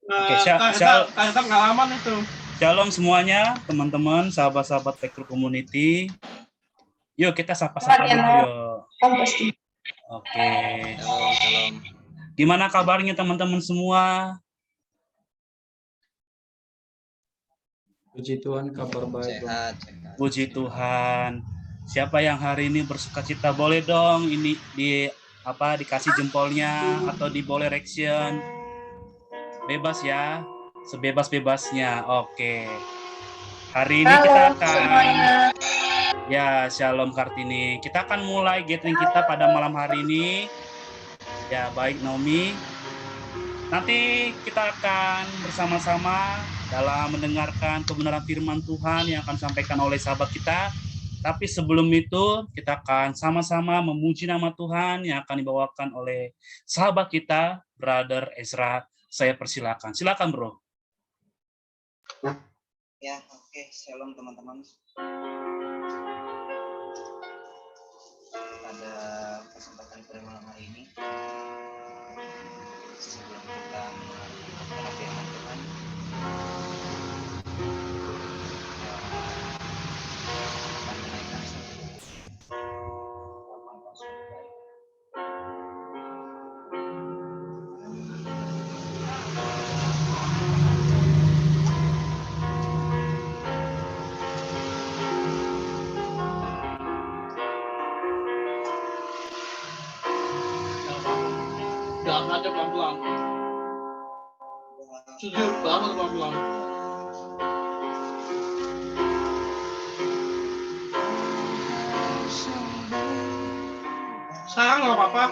Oke, Kayak pengalaman itu. Shalom semuanya, teman-teman, sahabat-sahabat Tekru Community. Yuk kita sapa-sapa dulu yuk. Oke. Shalom. Gimana kabarnya teman-teman semua? Puji Tuhan, kabar baik. Sehat. Puji Tuhan. Siapa yang hari ini bersukacita boleh dong ini dikasih jempolnya atau di boleh reaction. Bebas ya, sebebas-bebasnya. Oke. Hari ini kita akan ya Shalom Kartini. Kita akan mulai gathering kita pada malam hari ini. Ya baik Naomi. Nanti kita akan bersama-sama dalam mendengarkan kebenaran firman Tuhan yang akan disampaikan oleh sahabat kita. Tapi sebelum itu kita akan sama-sama memuji nama Tuhan yang akan dibawakan oleh sahabat kita, Brother Ezra. Saya persilakan. Silakan, Bro. Ya, oke. Shalom teman-teman. Pada kesempatan pada malam hari ini, sebelum kita mendengarkan firman Tuhan, akan menaikkan satu lapang surga. Jalan aja pelan-pelan. Jujur banget pelan-pelan. Sayang nggak apa-apa.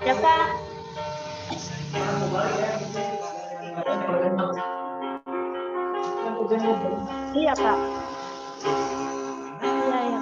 Ya Kak. Iya Kak. Iya ya.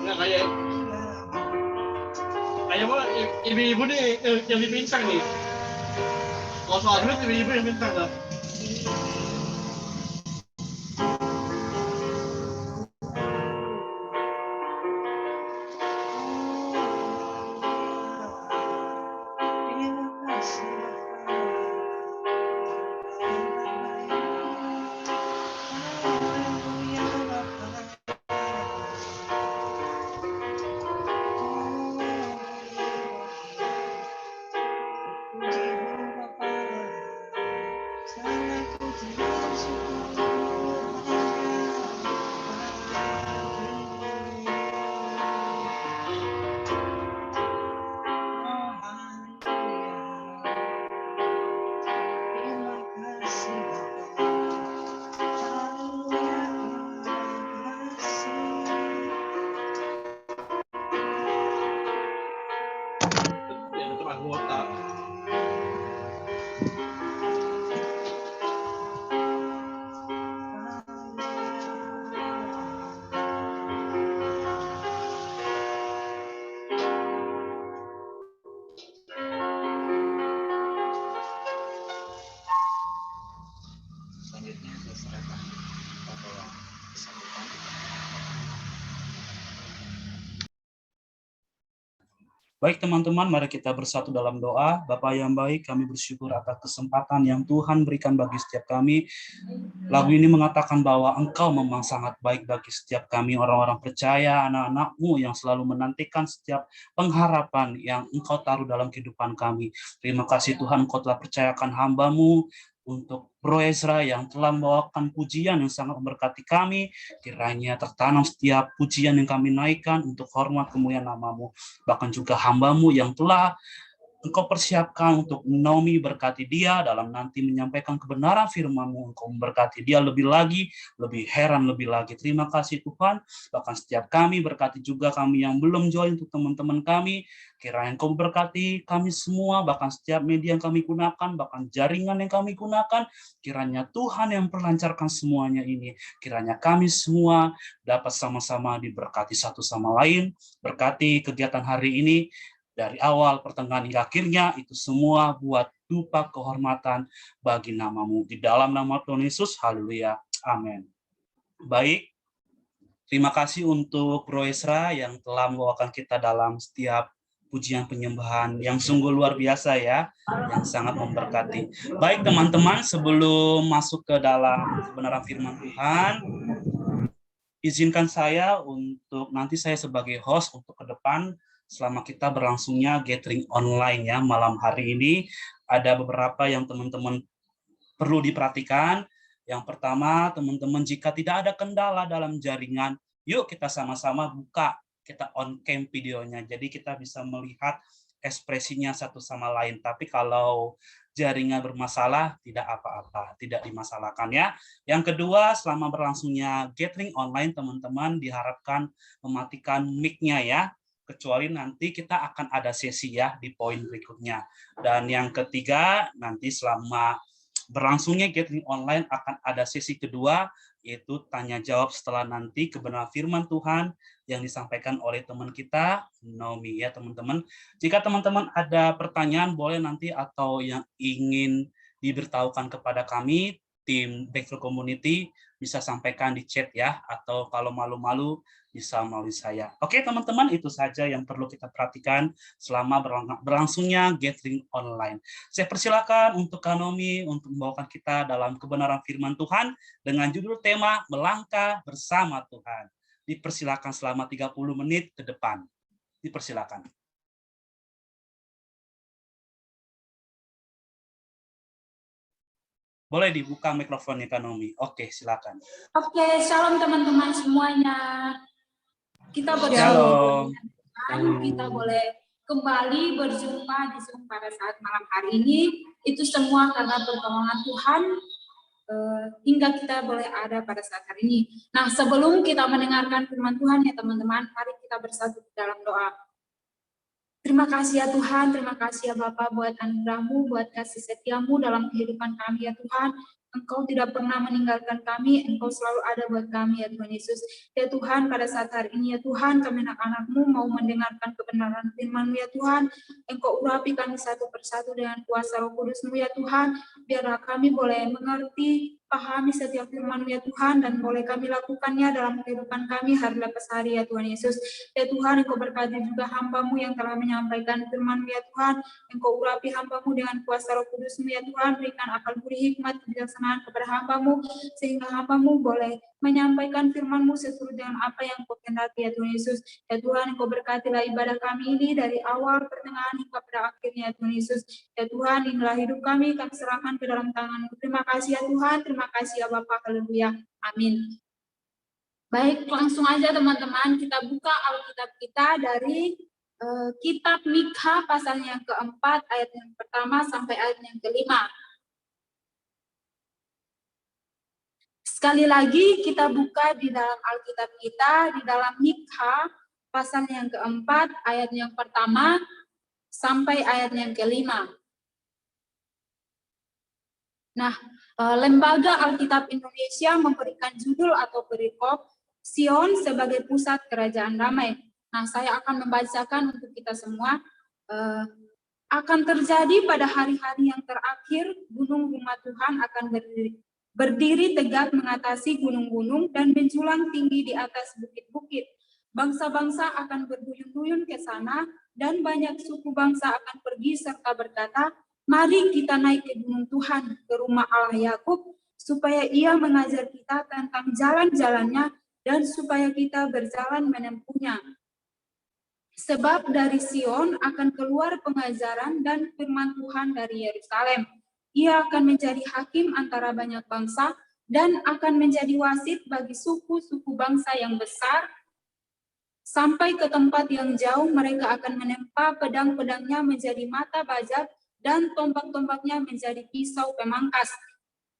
Nggak kayak kayak ibu-ibu nih yang dipintar nih. Kalau soal duit ibu-ibu yang pintar dah. Ya itu anggota. Selanjutnya saya serahkan kepada yang bersangkutan. Baik teman-teman, mari kita bersatu dalam doa. Bapa yang baik, kami bersyukur atas kesempatan yang Tuhan berikan bagi setiap kami. Lagu ini mengatakan bahwa Engkau memang sangat baik bagi setiap kami, orang-orang percaya, anak-anak-Mu yang selalu menantikan setiap pengharapan yang Engkau taruh dalam kehidupan kami. Terima kasih Tuhan, Engkau telah percayakan hamba-Mu untuk Bro Ezra yang telah membawakan pujian yang sangat memberkati kami. Kiranya tertanam setiap pujian yang kami naikkan untuk hormat kemuliaan nama-Mu. Bahkan juga hamba-Mu yang telah Engkau persiapkan untuk Naomi, berkati dia dalam nanti menyampaikan kebenaran firman-Mu. Engkau memberkati dia lebih lagi, lebih heran lebih lagi. Terima kasih Tuhan. Bahkan setiap kami, berkati juga kami yang belum join, untuk teman-teman kami. Kiranya Engkau memberkati kami semua, bahkan setiap media yang kami gunakan, bahkan jaringan yang kami gunakan. Kiranya Tuhan yang perlancarkan semuanya ini. Kiranya kami semua dapat sama-sama diberkati satu sama lain. Berkati kegiatan hari ini, dari awal, pertengahan, hingga akhirnya, itu semua buat dupa kehormatan bagi nama-Mu. Di dalam nama Tuhan Yesus, haleluya, amin. Baik, terima kasih untuk Bro Ezra yang telah membawakan kita dalam setiap pujian penyembahan yang sungguh luar biasa ya, yang sangat memberkati. Baik teman-teman, sebelum masuk ke dalam kebenaran firman Tuhan, izinkan saya untuk nanti saya sebagai host untuk ke depan selama kita berlangsungnya gathering online ya malam hari ini. Ada beberapa yang teman-teman perlu diperhatikan. Yang pertama, teman-teman, jika tidak ada kendala dalam jaringan, yuk kita sama-sama buka, kita on cam videonya. Jadi kita bisa melihat ekspresinya satu sama lain. Tapi kalau jaringan bermasalah, tidak apa-apa, tidak dimasalahkan ya. Yang kedua, selama berlangsungnya gathering online, teman-teman diharapkan mematikan mic-nya ya, kecuali nanti kita akan ada sesi ya di poin berikutnya. Dan yang ketiga, nanti selama berlangsungnya gathering online akan ada sesi kedua, yaitu tanya jawab setelah nanti kebenaran firman Tuhan yang disampaikan oleh teman kita, Naomi ya teman-teman. Jika teman-teman ada pertanyaan boleh nanti atau yang ingin diberitahukan kepada kami, tim Backfield Community bisa sampaikan di chat ya, atau kalau malu-malu bisa melalui saya. Oke teman-teman, itu saja yang perlu kita perhatikan selama berlangsungnya gathering online. Saya persilakan untuk Kanomi untuk membawakan kita dalam kebenaran firman Tuhan dengan judul tema Melangkah Bersama Tuhan. Dipersilakan selama 30 menit ke depan. Dipersilakan. Boleh dibuka mikrofonnya Kanomi. Oke, silakan. Oke, shalom teman-teman semuanya. Kita Shalom. Kita boleh kembali berjumpa di Zoom pada saat malam hari ini. Itu semua karena pertolongan Tuhan hingga kita boleh ada pada saat hari ini. Nah, sebelum kita mendengarkan firman Tuhan ya teman-teman, mari kita bersatu dalam doa. Terima kasih ya Tuhan, terima kasih ya Bapa buat anugerah-Mu, buat kasih setia-Mu dalam kehidupan kami ya Tuhan. Engkau tidak pernah meninggalkan kami, Engkau selalu ada buat kami ya Tuhan Yesus. Ya Tuhan, pada saat hari ini ya Tuhan, kami anak-anak-Mu mau mendengarkan kebenaran firman-Mu ya Tuhan. Engkau urapi kami satu persatu dengan kuasa Roh Kudus-Mu ya Tuhan. Biarlah kami boleh mengerti, pahami setiap firman-Mu ya Tuhan, dan boleh kami lakukannya dalam kehidupan kami hari lepas hari ya Tuhan Yesus. Ya Tuhan, Engkau berkati juga hamba-Mu yang telah menyampaikan firman-Mu ya Tuhan. Engkau urapi hamba-Mu dengan kuasa Roh Kudus-Mu ya Tuhan. Berikan akal budi hikmat kebijaksanaan kepada hamba-Mu, sehingga hamba-Mu boleh menyampaikan firman-Mu sesuai dengan apa yang Kau kehendaki ya Tuhan Yesus. Ya Tuhan, Engkau berkatilah ibadah kami ini dari awal, pertengahan, hingga pada akhirnya ya Tuhan Yesus. Ya Tuhan, inilah hidup kami serahkan ke dalam tangan-Mu. Terima kasih ya Tuhan, terima kasih ya Bapa, haleluya, amin. Baik, langsung aja teman-teman, kita buka Alkitab kita dari kitab Mikha pasal yang keempat, ayat yang pertama sampai ayat yang kelima. Sekali lagi kita buka di dalam Alkitab kita, di dalam Mikha pasal yang keempat, ayat yang pertama sampai ayat yang kelima. Nah, Lembaga Alkitab Indonesia memberikan judul atau perikop Sion sebagai pusat kerajaan damai. Nah, saya akan membacakan untuk kita semua. Akan terjadi pada hari-hari yang terakhir, gunung rumah Tuhan akan berdiri tegak mengatasi gunung-gunung dan menjulang tinggi di atas bukit-bukit. Bangsa-bangsa akan berduyun-duyun ke sana dan banyak suku bangsa akan pergi serta berkata, mari kita naik ke gunung Tuhan, ke rumah Allah Yakub, supaya Ia mengajar kita tentang jalan-jalannya dan supaya kita berjalan menempuhnya. Sebab dari Sion akan keluar pengajaran dan firman Tuhan dari Yerusalem. Ia akan menjadi hakim antara banyak bangsa dan akan menjadi wasit bagi suku-suku bangsa yang besar. Sampai ke tempat yang jauh mereka akan menempa pedang-pedangnya menjadi mata bajak dan tombak-tombaknya menjadi pisau pemangkas.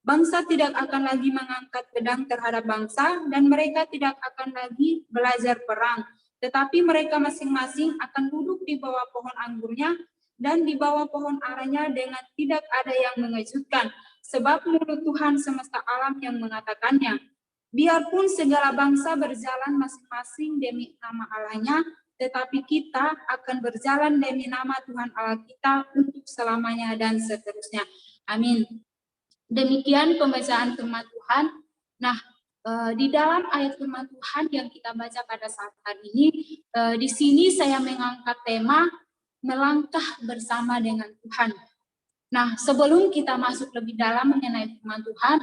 Bangsa tidak akan lagi mengangkat pedang terhadap bangsa dan mereka tidak akan lagi belajar perang. Tetapi mereka masing-masing akan duduk di bawah pohon anggurnya dan di bawah pohon aranya dengan tidak ada yang mengejutkan, sebab mulut Tuhan semesta alam yang mengatakannya. Biarpun segala bangsa berjalan masing-masing demi nama Allahnya, tetapi kita akan berjalan demi nama Tuhan Allah kita untuk selamanya dan seterusnya. Amin. Demikian pembacaan firman Tuhan. Nah, di dalam ayat firman Tuhan yang kita baca pada saat hari ini, di sini saya mengangkat tema melangkah bersama dengan Tuhan. Nah, sebelum kita masuk lebih dalam mengenai firman Tuhan,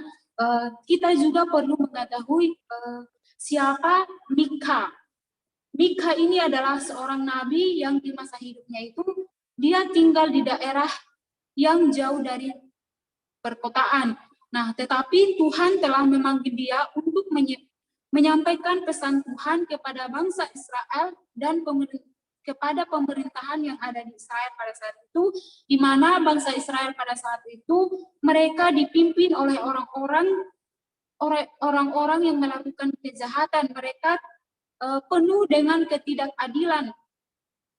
kita juga perlu mengetahui Siapa? Mika. Mika ini adalah seorang nabi yang di masa hidupnya itu dia tinggal di daerah yang jauh dari perkotaan. Nah, tetapi Tuhan telah memanggil dia untuk menyampaikan pesan Tuhan kepada bangsa Israel dan kepada pemerintahan yang ada di Israel pada saat itu, di mana bangsa Israel pada saat itu mereka dipimpin oleh orang-orang yang melakukan kejahatan. Mereka penuh dengan ketidakadilan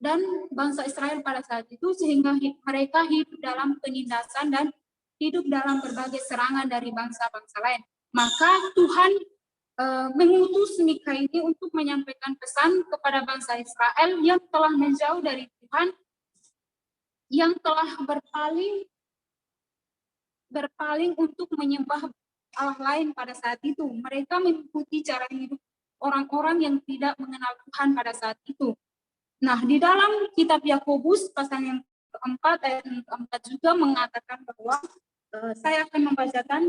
dan bangsa Israel pada saat itu, sehingga mereka hidup dalam penindasan dan hidup dalam berbagai serangan dari bangsa-bangsa lain. Maka Tuhan mengutus Mika ini untuk menyampaikan pesan kepada bangsa Israel yang telah menjauh dari Tuhan, yang telah berpaling untuk menyembah Allah lain pada saat itu. Mereka mengikuti cara hidup orang-orang yang tidak mengenal Tuhan pada saat itu. Nah, di dalam kitab Yakobus pasal yang keempat ayat yang keempat juga mengatakan bahwa saya akan membacakan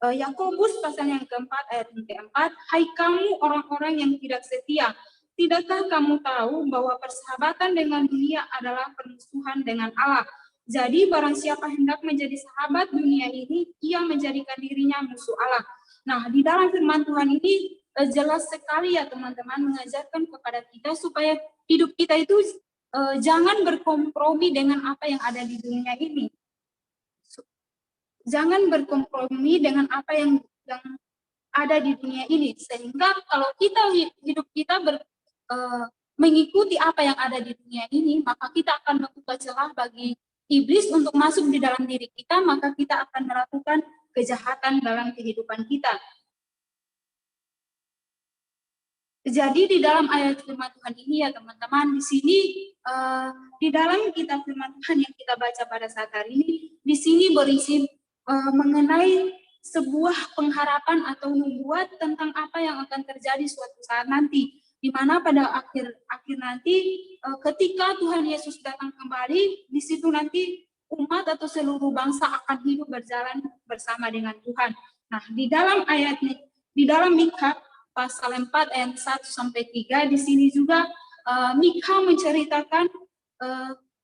Yakobus pasal yang keempat ayat yang keempat. Hai kamu orang-orang yang tidak setia, tidakkah kamu tahu bahwa persahabatan dengan dunia adalah permusuhan dengan Allah? Jadi barang siapa hendak menjadi sahabat dunia ini, ia menjadikan dirinya musuh Allah. Nah, di dalam firman Tuhan ini jelas sekali ya teman-teman, mengajarkan kepada kita supaya hidup kita itu jangan berkompromi dengan apa yang ada di dunia ini. Jangan berkompromi dengan apa yang ada di dunia ini, sehingga kalau hidup kita mengikuti apa yang ada di dunia ini, maka kita akan membuka celah bagi iblis untuk masuk di dalam diri kita, maka kita akan melakukan kejahatan dalam kehidupan kita. Jadi di dalam ayat firman Tuhan ini ya teman-teman, di sini di dalam kitab firman Tuhan yang kita baca pada saat hari ini, di sini berisi mengenai sebuah pengharapan atau nubuat tentang apa yang akan terjadi suatu saat nanti, di mana pada akhir nanti ketika Tuhan Yesus datang kembali, di situ nanti umat atau seluruh bangsa akan hidup berjalan bersama dengan Tuhan. Nah, di dalam ayat ini, di dalam Mika pasal 4 ayat 1 sampai 3, di sini juga Mika menceritakan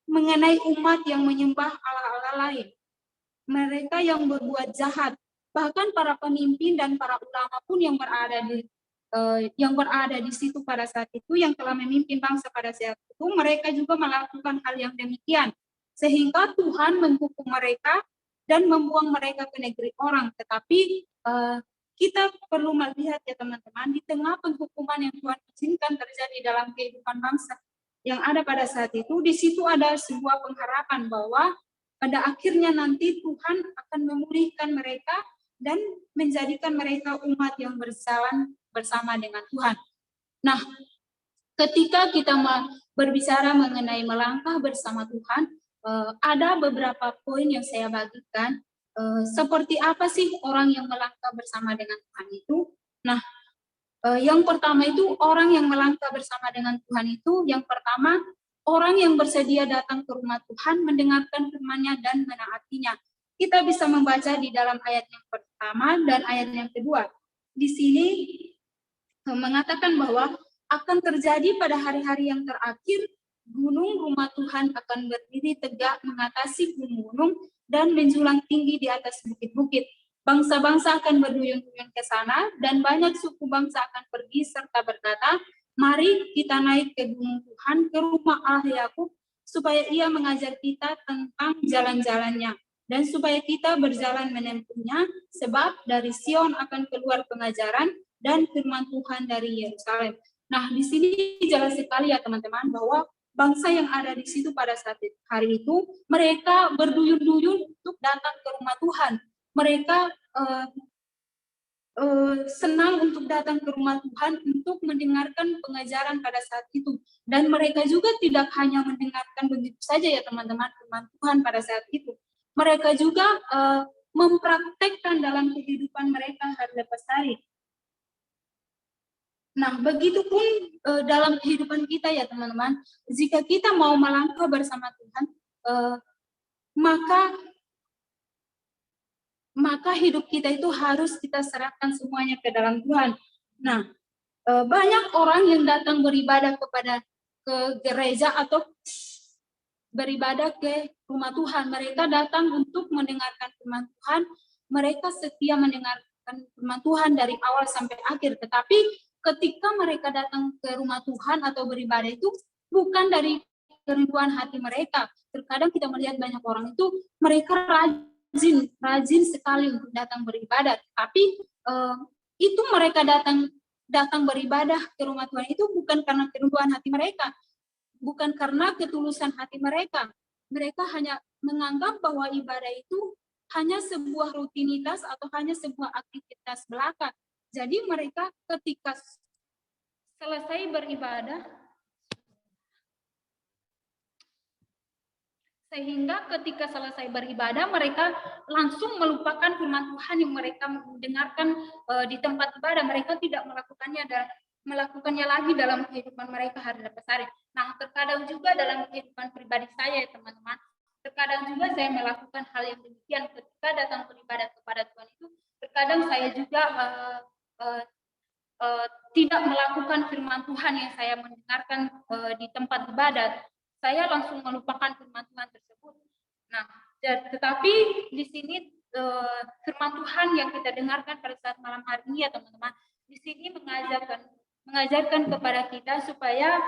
mengenai umat yang menyembah Allah-Allah lain. Mereka yang berbuat jahat, bahkan para pemimpin dan para ulama pun yang berada di situ pada saat itu, yang telah memimpin bangsa pada saat itu, mereka juga melakukan hal yang demikian, sehingga Tuhan menghukum mereka dan membuang mereka ke negeri orang. Tetapi kita perlu melihat ya teman-teman, di tengah penghukuman yang Tuhan izinkan terjadi dalam kehidupan bangsa yang ada pada saat itu, di situ ada sebuah pengharapan bahwa pada akhirnya nanti Tuhan akan memulihkan mereka dan menjadikan mereka umat yang berjalan bersama dengan Tuhan. Nah, ketika kita berbicara mengenai melangkah bersama Tuhan, ada beberapa poin yang saya bagikan. Seperti apa sih orang yang melangkah bersama dengan Tuhan itu? Nah, yang pertama itu orang yang melangkah bersama dengan Tuhan itu, yang pertama orang yang bersedia datang ke rumah Tuhan, mendengarkan firman-Nya dan menaatinya. Kita bisa membaca di dalam ayat yang pertama dan ayat yang kedua. Di sini mengatakan bahwa akan terjadi pada hari-hari yang terakhir, gunung rumah Tuhan akan berdiri tegak mengatasi gunung-gunung dan menjulang tinggi di atas bukit-bukit. Bangsa-bangsa akan berduyun-duyun ke sana, dan banyak suku bangsa akan pergi serta berkata, mari kita naik ke gunung Tuhan, ke rumah Allah Yakub, supaya ia mengajar kita tentang jalan-jalannya, dan supaya kita berjalan menempuhnya, sebab dari Sion akan keluar pengajaran dan firman Tuhan dari Yerusalem. Nah, di sini jelas sekali ya teman-teman, bahwa bangsa yang ada di situ pada saat hari itu, mereka berduyun-duyun untuk datang ke rumah Tuhan. Mereka senang untuk datang ke rumah Tuhan untuk mendengarkan pengajaran pada saat itu. Dan mereka juga tidak hanya mendengarkan begitu saja ya teman-teman firman Tuhan pada saat itu. Mereka juga mempraktekkan dalam kehidupan mereka hari lepas hari. Nah, begitupun dalam kehidupan kita ya teman-teman, jika kita mau melangkah bersama Tuhan, maka hidup kita itu harus kita serahkan semuanya ke dalam Tuhan. Nah, banyak orang yang datang beribadah ke gereja atau beribadah ke rumah Tuhan. Mereka datang untuk mendengarkan firman Tuhan. Mereka setia mendengarkan firman Tuhan dari awal sampai akhir. Tetapi ketika mereka datang ke rumah Tuhan atau beribadah itu bukan dari kerinduan hati mereka. Terkadang kita melihat banyak orang itu mereka rajin sekali untuk datang beribadah. Tapi itu mereka datang beribadah ke rumah Tuhan itu bukan karena kerinduan hati mereka, bukan karena ketulusan hati mereka. Mereka hanya menganggap bahwa ibadah itu hanya sebuah rutinitas atau hanya sebuah aktivitas belaka. Jadi mereka ketika selesai beribadah, sehingga ketika selesai beribadah mereka langsung melupakan firman Tuhan yang mereka dengarkan di tempat ibadah. Mereka tidak melakukannya lagi dalam kehidupan mereka hari lepas hari. Nah, terkadang juga dalam kehidupan pribadi saya, teman-teman, terkadang juga saya melakukan hal yang demikian ketika datang beribadah kepada Tuhan itu. Terkadang saya juga tidak melakukan firman Tuhan yang saya mendengarkan di tempat ibadah. Saya langsung melupakan firman Tuhan tersebut. Nah, tetapi di sini firman Tuhan yang kita dengarkan pada saat malam hari ini ya teman-teman, di sini mengajarkan kepada kita supaya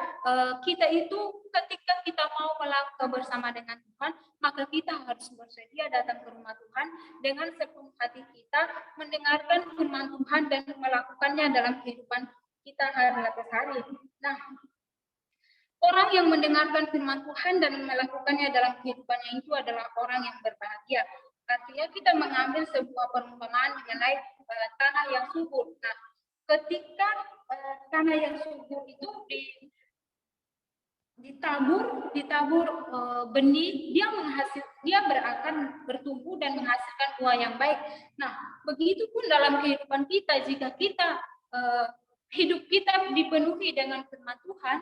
kita itu ketika kita mau melangkah bersama dengan Tuhan, maka kita harus bersedia datang ke rumah Tuhan dengan sepenuh hati kita, mendengarkan firman Tuhan dan melakukannya dalam kehidupan kita hari lepas hari. Nah, orang yang mendengarkan firman Tuhan dan melakukannya dalam kehidupannya itu adalah orang yang berbahagia. Artinya kita mengambil sebuah perumpamaan mengenai tanah yang subur. Nah, ketika tanah yang subur itu ditabur benih, dia berakar, bertumbuh dan menghasilkan buah yang baik. Nah, begitu pun dalam kehidupan kita, jika kita hidup kita dipenuhi dengan firman Tuhan,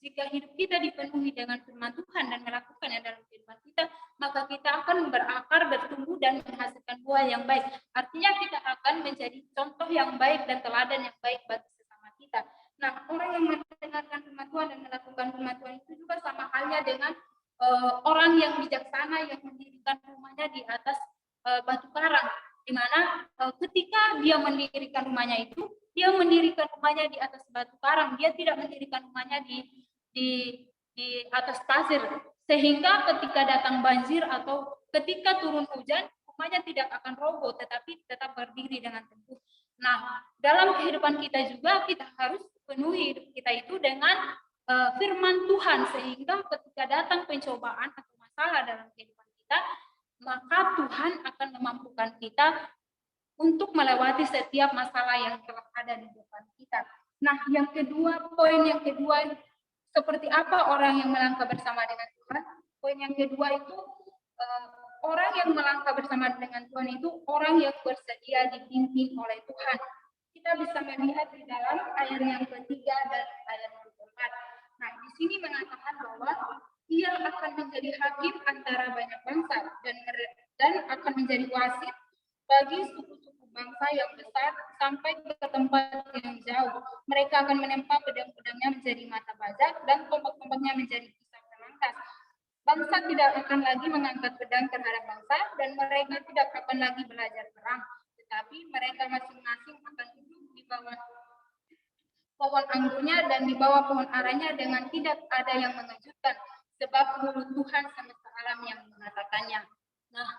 jika hidup kita dipenuhi dengan firman Tuhan dan melakukannya dalam kehidupan kita, maka kita akan berakar, bertumbuh dan menghasilkan buah yang baik. Artinya kita akan menjadi contoh yang baik dan teladan yang baik bagi sesama kita. Nah, orang yang mendengarkan firman Tuhan dan melakukan firman Tuhan itu juga sama halnya dengan orang yang bijaksana yang mendirikan rumahnya di atas batu karang, di mana ketika dia mendirikan rumahnya itu, dia mendirikan rumahnya di atas batu karang, dia tidak mendirikan rumahnya di atas pasir, sehingga ketika datang banjir atau ketika turun hujan, rumahnya tidak akan roboh, tetapi tetap berdiri dengan teguh. Nah, dalam kehidupan kita juga kita harus penuhi hidup kita itu dengan firman Tuhan, sehingga ketika datang pencobaan atau masalah dalam kehidupan kita, maka Tuhan akan memampukan kita untuk melewati setiap masalah yang telah ada di depan kita. Nah, yang kedua, poin yang kedua, seperti apa orang yang melangkah bersama dengan Tuhan? Poin yang kedua itu, orang yang melangkah bersama dengan Tuhan itu orang yang bersedia dipimpin oleh Tuhan. Kita bisa melihat di dalam ayat yang ketiga dan ayat yang keempat. Nah, di sini mengatakan bahwa ia akan menjadi hakim antara banyak bangsa dan akan menjadi wasit bagi suku-suku bangsa yang besar sampai ke tempat yang jauh. Mereka akan menempa pedang-pedangnya menjadi mata bajak dan tombak-tombaknya menjadi pisau pelangkas. Bangsa tidak akan lagi mengangkat pedang terhadap bangsa dan mereka tidak akan lagi belajar perang. Tetapi mereka masing-masing akan duduk di bawah pohon anggurnya dan di bawah pohon aranya dengan tidak ada yang mengejutkan, sebab mulut Tuhan semesta alam yang mengatakannya. Nah,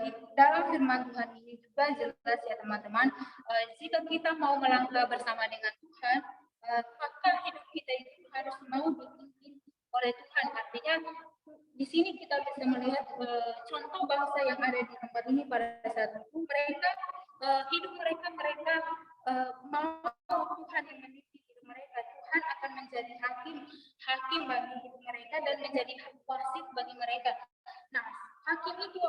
di dalam firman Tuhan ini juga jelas ya teman-teman, jika kita mau melangkah bersama dengan Tuhan, maka hidup kita itu harus mau dipimpin oleh Tuhan. Artinya di sini kita bisa melihat contoh bangsa yang ada di tempat ini pada saat itu, mereka hidup mereka mau Tuhan yang memimpin hidup mereka. Tuhan akan menjadi hakim bagi hidup mereka dan menjadi wasit bagi mereka. Nah, hakim itu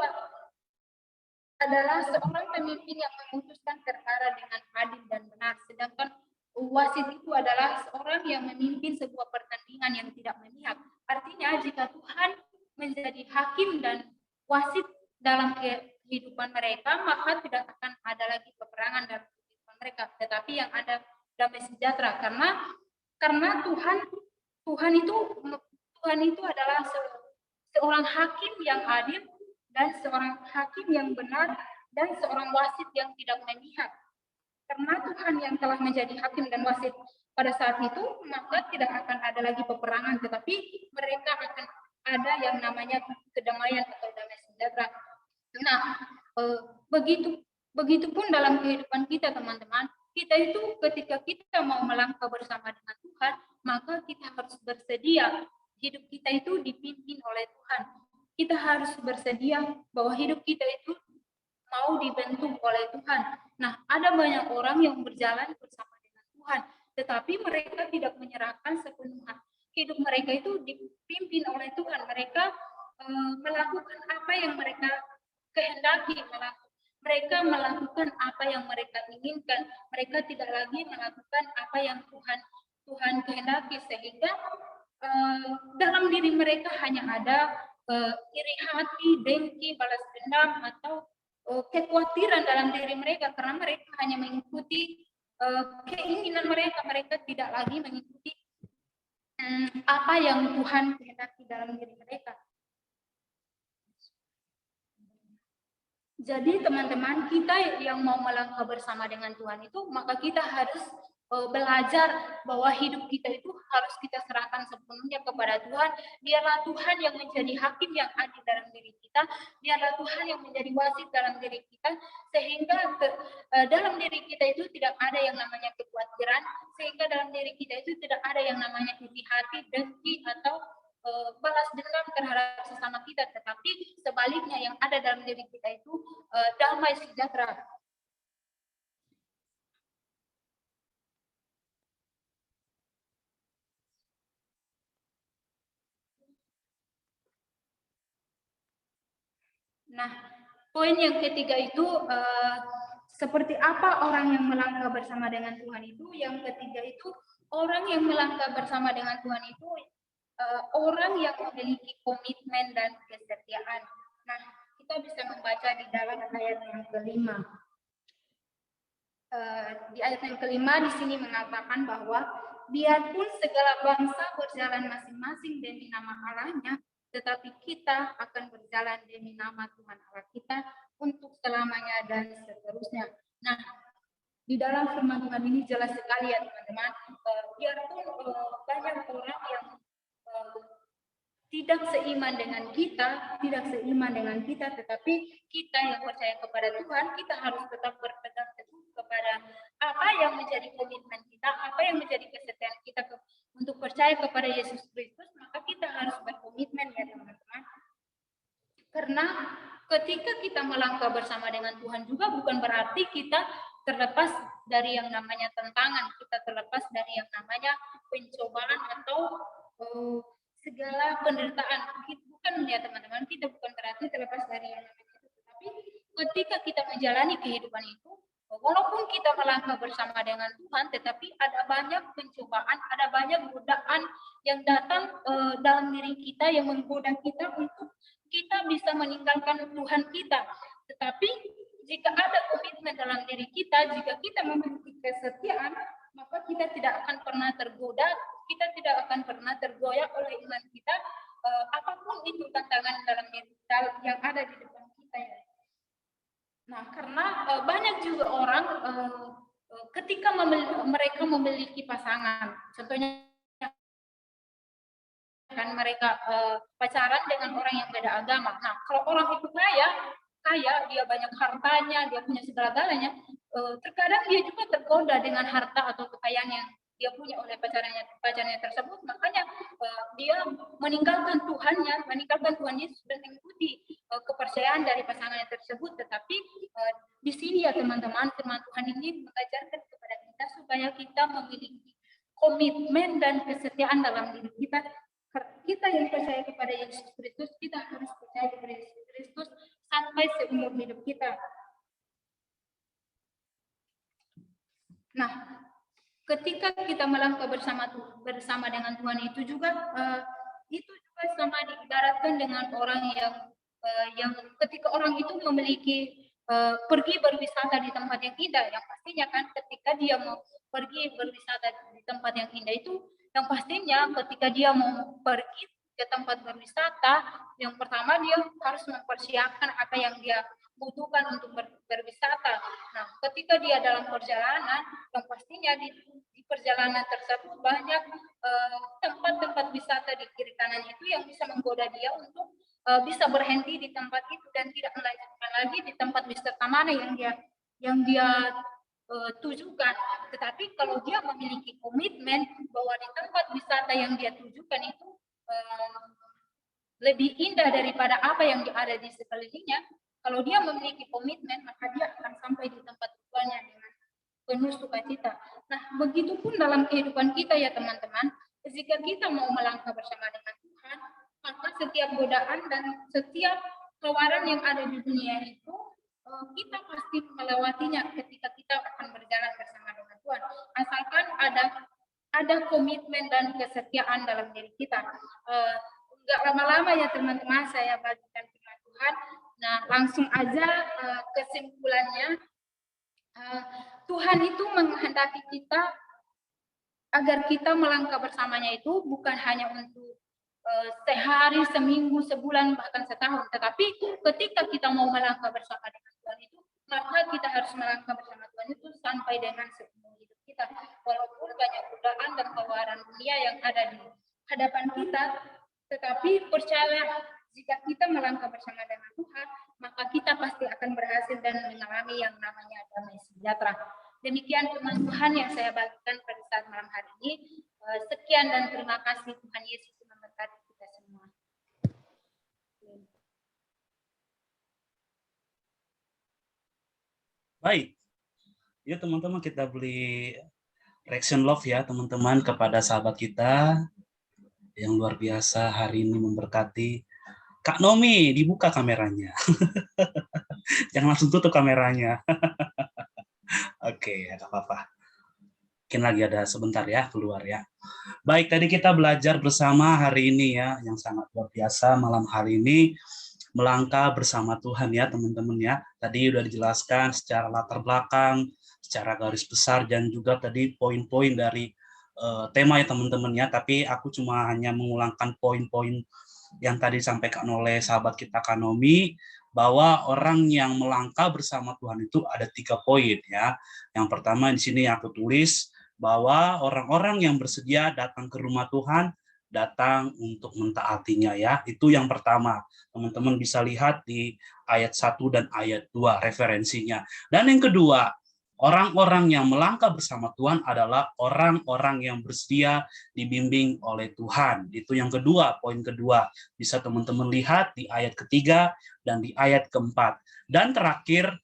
adalah seorang pemimpin yang memutuskan perkara dengan adil dan benar, sedangkan wasit itu adalah seorang yang memimpin sebuah pertandingan yang tidak memihak. Artinya jika Tuhan menjadi hakim dan wasit dalam kehidupan mereka, maka tidak akan ada lagi peperangan dalam kehidupan mereka, tetapi yang ada damai sejahtera, karena Tuhan itu adalah seorang hakim yang adil dan seorang hakim yang benar dan seorang wasit yang tidak memihak. Karena Tuhan yang telah menjadi hakim dan wasit pada saat itu, maka tidak akan ada lagi peperangan, tetapi mereka akan ada yang namanya kedamaian atau damai sejahtera. Nah, begitupun dalam kehidupan kita, teman-teman. Kita itu ketika kita mau melangkah bersama dengan Tuhan, maka kita harus bersedia hidup kita itu dipimpin oleh Tuhan. Kita harus bersedia bahwa hidup kita itu mau dibentuk oleh Tuhan. Nah, ada banyak orang yang berjalan bersama dengan Tuhan, tetapi mereka tidak menyerahkan sepenuhnya. Hidup mereka itu dipimpin oleh Tuhan. Mereka melakukan apa yang mereka kehendaki, mereka melakukan apa yang mereka inginkan. Mereka tidak lagi melakukan apa yang Tuhan kehendaki, sehingga dalam diri mereka hanya ada iri hati, dengki, balas dendam, atau kekhawatiran dalam diri mereka, karena mereka hanya mengikuti keinginan mereka. Mereka tidak lagi mengikuti apa yang Tuhan kehendaki dalam diri mereka. Jadi teman-teman, kita yang mau melangkah bersama dengan Tuhan itu, maka kita harus belajar bahwa hidup kita itu harus kita serahkan sepenuhnya kepada Tuhan. Biarlah Tuhan yang menjadi hakim yang adil dalam diri kita. Biarlah Tuhan yang menjadi wasit dalam diri kita, sehingga dalam diri kita itu tidak ada yang namanya kekhawatiran, sehingga dalam diri kita itu tidak ada yang namanya iri hati, dengki, atau balas dendam terhadap sesama kita, tetapi sebaliknya yang ada dalam diri kita itu damai sejahtera. Nah, poin yang ketiga itu seperti apa orang yang melangkah bersama dengan Tuhan itu? Yang ketiga itu, orang yang melangkah bersama dengan Tuhan itu orang yang memiliki komitmen dan kesetiaan. Nah, kita bisa membaca di dalam ayat yang kelima. Di ayat yang kelima di sini mengatakan bahwa biarpun segala bangsa berjalan masing-masing demi nama Allahnya, tetapi kita akan berjalan demi nama Tuhan Allah kita untuk selamanya dan seterusnya. Nah, di dalam firman Tuhan ini jelas sekali ya teman-teman, biarpun banyak orang yang tidak seiman dengan kita, tetapi kita yang percaya kepada Tuhan, kita harus tetap berpegang teguh kepada apa yang menjadi komitmen kita, apa yang menjadi kesetiaan kita untuk percaya kepada Yesus Kristus, maka kita harus berkomitmen ya teman-teman. Karena ketika kita melangkah bersama dengan Tuhan juga bukan berarti kita terlepas dari yang namanya tantangan, kita terlepas dari yang namanya pencobaan atau segala penderitaan. Bukan ya teman-teman, kita bukan berarti terlepas dari yang namanya itu. Tapi ketika kita menjalani kehidupan itu, walaupun kita melangkah bersama dengan Tuhan, tetapi ada banyak pencobaan, ada banyak godaan yang datang dalam diri kita, yang menggoda kita untuk kita bisa meninggalkan Tuhan kita. Tetapi jika ada komitmen dalam diri kita, jika kita memiliki kesetiaan, maka kita tidak akan pernah tergoda, kita tidak akan pernah tergoyah oleh iman kita, apapun itu tantangan dalam yang ada di depan kita ya. Nah, karena banyak juga orang ketika mereka memiliki pasangan, contohnya kan mereka pacaran dengan orang yang beda agama. Nah, kalau orang itu kaya, dia banyak hartanya, dia punya segala-galanya, terkadang dia juga tergoda dengan harta atau kekayaan yang dia punya oleh pacarnya tersebut. Makanya dia meninggalkan Tuhan Yesus dan mengikuti kepercayaan dari pasangannya tersebut. Tetapi di sini ya teman-teman, firman Tuhan ini mengajarkan kepada kita supaya kita memiliki komitmen dan kesetiaan dalam diri kita. Kita yang percaya kepada Yesus Kristus, kita harus percaya kepada Yesus Kristus sampai seumur hidup kita. Nah, ketika kita melangkah bersama dengan Tuhan itu juga sama diibaratkan dengan orang yang ketika orang itu memiliki pergi berwisata di tempat yang indah. Yang pastinya kan ketika dia mau pergi berwisata di tempat yang indah itu, yang pastinya ketika dia mau pergi ke tempat berwisata, yang pertama dia harus mempersiapkan apa yang dia butuhkan untuk berwisata. Nah, ketika dia dalam perjalanan, yang pastinya di perjalanan tersebut banyak tempat-tempat wisata di kiri kanan itu yang bisa menggoda dia untuk bisa berhenti di tempat itu dan tidak melanjutkan lagi di tempat wisata mana yang dia tujukan. Tetapi kalau dia memiliki komitmen bahwa di tempat wisata yang dia tujukan itu lebih indah daripada apa yang ada di sekelilingnya, kalau dia memiliki komitmen, maka dia akan sampai di tempat tujuannya dengan penuh sukacita. Nah, begitupun dalam kehidupan kita ya teman-teman, jika kita mau melangkah bersama dengan Tuhan, maka setiap godaan dan setiap tawaran yang ada di dunia itu, kita pasti melewatinya ketika kita akan berjalan bersama dengan Tuhan. Asalkan ada komitmen dan kesetiaan dalam diri kita. Enggak lama-lama ya teman-teman, saya bagikan firman Tuhan. Nah, langsung aja kesimpulannya, Tuhan itu menghendaki kita agar kita melangkah bersamanya itu bukan hanya untuk sehari, seminggu, sebulan, bahkan setahun. Tetapi ketika kita mau melangkah bersama dengan Tuhan itu, maka kita harus melangkah bersama Tuhan itu sampai dengan seumur hidup kita. Walaupun banyak godaan dan tawaran dunia yang ada di hadapan kita, tetapi percaya jika kita melangkah bersama dengan Tuhan, maka kita pasti akan berhasil dan mengalami yang namanya damai sejahtera. Demikian firman Tuhan yang saya bagikan pada saat malam hari ini. Sekian dan terima kasih. Tuhan Yesus memberkati kita semua. Baik. Yuk teman-teman, kita beri reaction love ya teman-teman kepada sahabat kita yang luar biasa hari ini memberkati. Kak Nomi, dibuka kameranya. Jangan langsung tutup kameranya. Oke, nggak apa-apa. Mungkin lagi ada sebentar ya, keluar ya. Baik, tadi kita belajar bersama hari ini ya, yang sangat luar biasa malam hari ini, melangkah bersama Tuhan ya teman-teman ya. Tadi udah dijelaskan secara latar belakang, secara garis besar, dan juga tadi poin-poin dari tema ya teman-teman ya. Tapi aku cuma hanya mengulangkan poin-poin yang tadi disampaikan oleh sahabat kita Kanomi, bahwa orang yang melangkah bersama Tuhan itu ada 3 poin ya. Yang pertama di sini aku tulis bahwa orang-orang yang bersedia datang ke rumah Tuhan, datang untuk mentaatinya ya. Itu yang pertama. Teman-teman bisa lihat di ayat 1 dan ayat 2 referensinya. Dan yang kedua, orang-orang yang melangkah bersama Tuhan adalah orang-orang yang bersedia dibimbing oleh Tuhan. Itu yang kedua, poin kedua. Bisa teman-teman lihat di ayat ketiga dan di ayat keempat. Dan terakhir,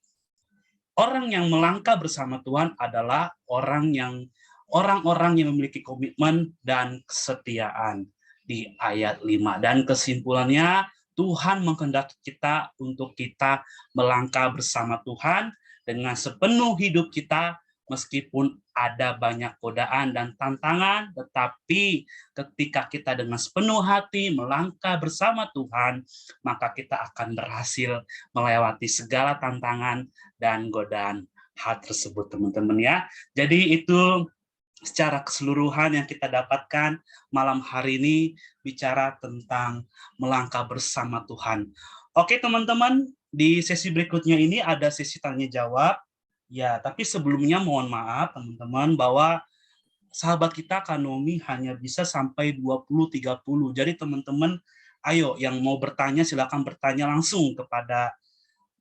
orang yang melangkah bersama Tuhan adalah orang-orang yang memiliki komitmen dan kesetiaan di ayat 5. Dan kesimpulannya, Tuhan menghendaki kita untuk kita melangkah bersama Tuhan dengan sepenuh hidup kita, meskipun ada banyak godaan dan tantangan, tetapi ketika kita dengan sepenuh hati melangkah bersama Tuhan, maka kita akan berhasil melewati segala tantangan dan godaan hal tersebut, teman-teman ya. Jadi itu secara keseluruhan yang kita dapatkan malam hari ini, bicara tentang melangkah bersama Tuhan. Oke teman-teman, di sesi berikutnya ini ada sesi tanya jawab. Ya, tapi sebelumnya mohon maaf teman-teman bahwa sahabat kita Kanomi hanya bisa sampai 20-30. Jadi teman-teman, ayo yang mau bertanya silakan bertanya langsung kepada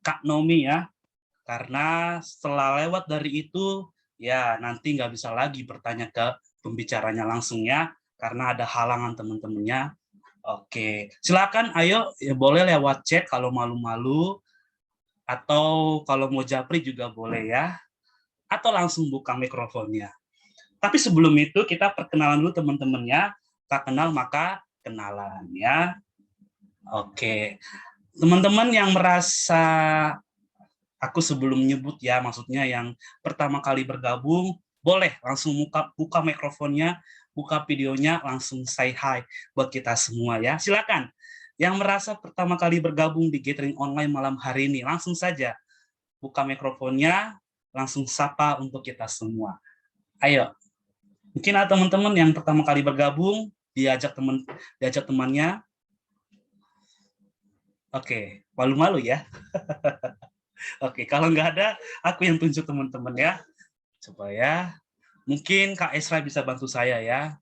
Kak Nomi ya. Karena setelah lewat dari itu, ya nanti nggak bisa lagi bertanya ke pembicaranya langsung ya. Karena ada halangan teman-temannya. Oke, silakan ayo ya, boleh lewat chat kalau malu-malu, atau kalau mau japri juga boleh ya, atau langsung buka mikrofonnya. Tapi sebelum itu kita perkenalan dulu teman-temannya. Tak kenal maka kenalan ya. Oke, teman-teman yang merasa aku sebelum nyebut ya, maksudnya yang pertama kali bergabung, boleh langsung buka mikrofonnya, buka videonya, langsung say hi buat kita semua ya. Silakan. Yang merasa pertama kali bergabung di Gathering Online malam hari ini, langsung saja buka mikrofonnya, langsung sapa untuk kita semua. Ayo, mungkin ada teman-teman yang pertama kali bergabung, diajak temannya. Oke, malu-malu ya. Oke, kalau nggak ada, aku yang tunjuk teman-teman ya, supaya mungkin Kak Esra bisa bantu saya ya.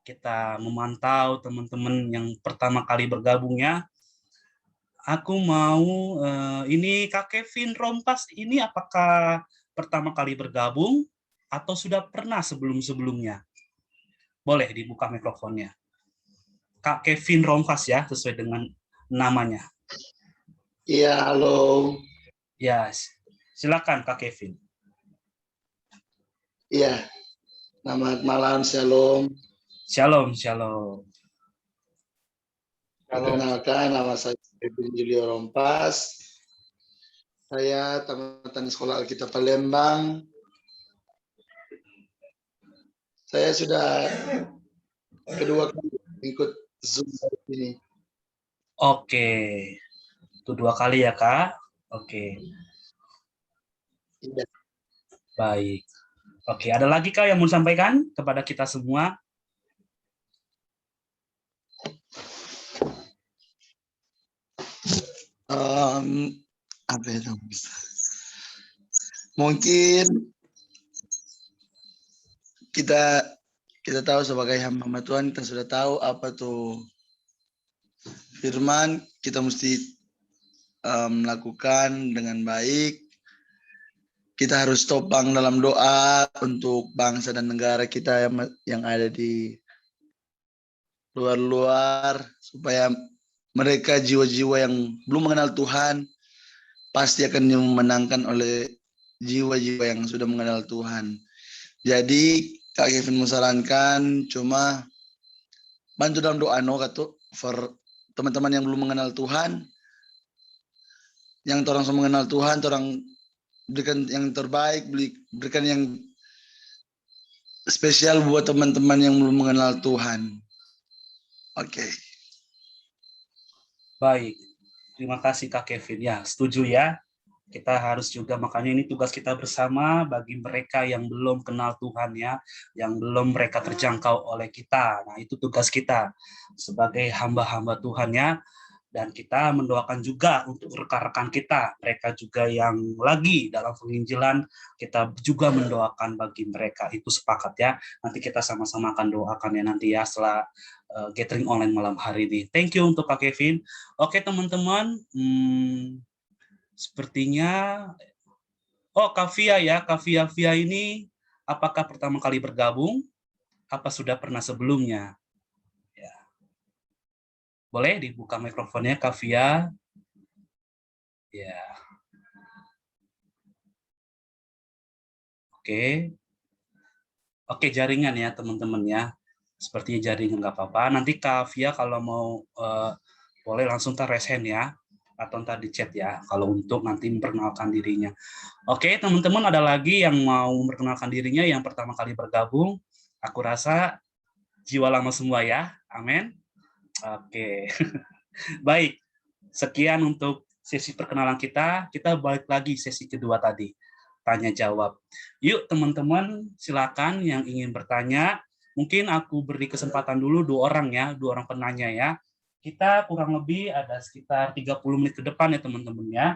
Kita memantau teman-teman yang pertama kali bergabungnya. Aku mau ini Kak Kevin Rompas ini apakah pertama kali bergabung atau sudah pernah sebelum-sebelumnya? Boleh dibuka mikrofonnya. Kak Kevin Rompas ya, sesuai dengan namanya. Iya, halo. Ya, silakan Kak Kevin. Iya, selamat malam, shalom. Shalom, shalom. Perkenalkan, nama saya Kevin Julio Rompas. Saya tamatan Sekolah Alkitab Palembang. Saya sudah kedua kali ikut Zoom ini. Oke, itu 2 kali ya Kak. Oke, Iya. baik. Oke, ada lagi Kak yang mau disampaikan kepada kita semua? Apa itu? Mungkin kita tahu sebagai hamba Tuhan, kita sudah tahu apa tuh firman, kita mesti melakukan dengan baik. Kita harus topang dalam doa untuk bangsa dan negara kita yang ada di luar-luar, supaya mereka jiwa-jiwa yang belum mengenal Tuhan pasti akan dimenangkan oleh jiwa-jiwa yang sudah mengenal Tuhan. Jadi Kak Kevin menyarankan cuma bantu dalam doa katu for teman-teman yang belum mengenal Tuhan, yang orang sudah mengenal Tuhan, orang berikan yang terbaik, berikan yang spesial buat teman-teman yang belum mengenal Tuhan. Oke. Baik, terima kasih Kak Kevin. Ya, setuju ya. Kita harus juga, makanya ini tugas kita bersama bagi mereka yang belum kenal Tuhan ya, yang belum mereka terjangkau oleh kita. Nah, itu tugas kita sebagai hamba-hamba Tuhan ya. Dan kita mendoakan juga untuk rekan-rekan kita, mereka juga yang lagi dalam penginjilan, kita juga mendoakan bagi mereka. Itu sepakat ya. Nanti kita sama-sama akan doakan ya nanti ya setelah gathering online malam hari ini. Thank you untuk Kak Kevin. Oke teman-teman, sepertinya, Kak Fia ya, Kak Fia ini apakah pertama kali bergabung? Apa sudah pernah sebelumnya? Ya. Boleh dibuka mikrofonnya, Kak Fia? Ya. Oke. Oke, jaringan ya teman-teman ya. Sepertinya jaringan nggak apa-apa. Nanti Kak Fia kalau mau boleh langsung raise hand ya. Atau ntar di chat ya, kalau untuk nanti memperkenalkan dirinya. Oke, teman-teman ada lagi yang mau memperkenalkan dirinya yang pertama kali bergabung. Aku rasa jiwa lama semua ya. Amin. Oke. Baik, sekian untuk sesi perkenalan kita. Kita balik lagi sesi kedua tadi, tanya jawab. Yuk teman-teman, silakan yang ingin bertanya. Mungkin aku beri kesempatan dulu 2 orang ya, 2 orang penanya ya. Kita kurang lebih ada sekitar 30 menit ke depan ya teman-teman ya.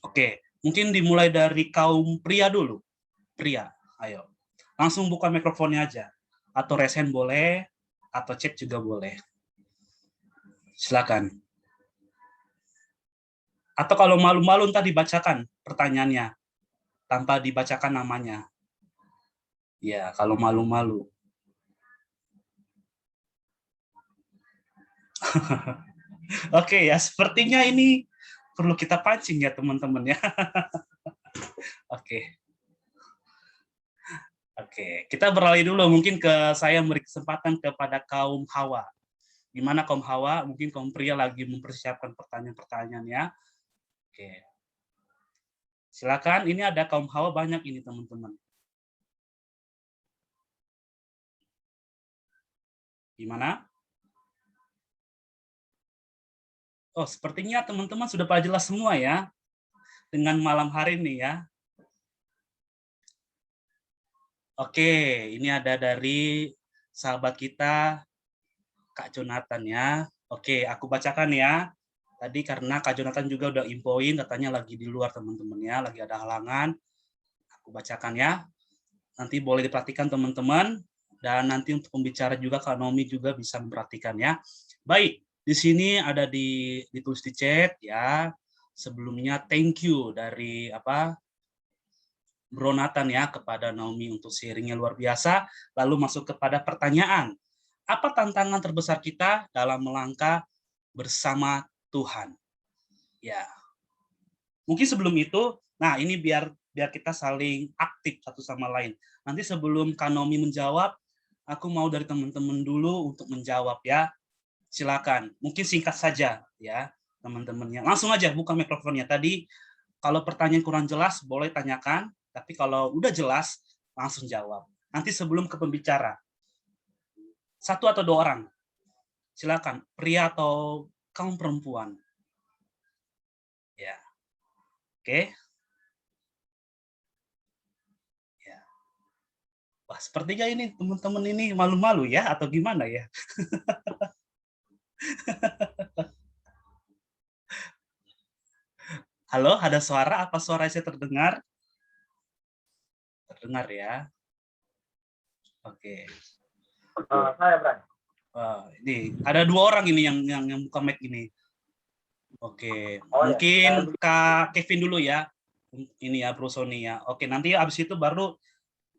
Oke, mungkin dimulai dari kaum pria dulu. Pria, ayo. Langsung buka mikrofonnya aja. Atau raise hand boleh, atau chat juga boleh. Silakan. Atau kalau malu-malu ntar dibacakan pertanyaannya tanpa dibacakan namanya. Ya, kalau malu-malu. Oke ya, sepertinya ini perlu kita pancing ya teman-teman ya. Oke. Oke, kita beralih dulu mungkin ke saya beri kesempatan kepada kaum Hawa. Gimana kaum Hawa? Mungkin kaum pria lagi mempersiapkan pertanyaan-pertanyaan ya. Oke. Silakan, ini ada kaum Hawa banyak ini teman-teman. Gimana? Oh, sepertinya teman-teman sudah pada jelas semua ya. dengan malam hari ini ya. Oke, ini ada dari sahabat kita, Kak Jonathan ya. Oke, aku bacakan ya. Tadi karena Kak Jonathan juga udah infoin, katanya lagi di luar teman-teman ya, lagi ada halangan. Aku bacakan ya. Nanti boleh diperhatikan teman-teman. Dan nanti untuk pembicara juga Kak Nomi juga bisa memperhatikan ya. Baik, di sini ada ditulis di chat ya. Sebelumnya thank you dari Bro Nathan ya kepada Naomi untuk sharingnya luar biasa. Lalu masuk kepada pertanyaan. Apa tantangan terbesar kita dalam melangkah bersama Tuhan? Ya. Mungkin sebelum itu, nah ini biar kita saling aktif satu sama lain. Nanti sebelum Kak Naomi menjawab, aku mau dari teman-teman dulu untuk menjawab ya. Silakan. Mungkin singkat saja ya teman-temannya. Langsung aja buka mikrofonnya. Tadi kalau pertanyaan kurang jelas boleh tanyakan, tapi kalau udah jelas langsung jawab. Nanti sebelum ke pembicara. Satu atau dua orang. Silakan, pria atau kaum perempuan. Ya. Oke. Ya. Wah, sepertinya ini teman-teman ini malu-malu ya atau gimana ya? Halo, ada suara? Apa suara saya terdengar? Terdengar ya. Oke. Saya Bray. Ini ada dua orang ini yang buka mic ini. Oke, Oh, ya. mungkin Kak Kevin dulu ya. Ini ya Bro Sony ya. Oke, nanti habis itu baru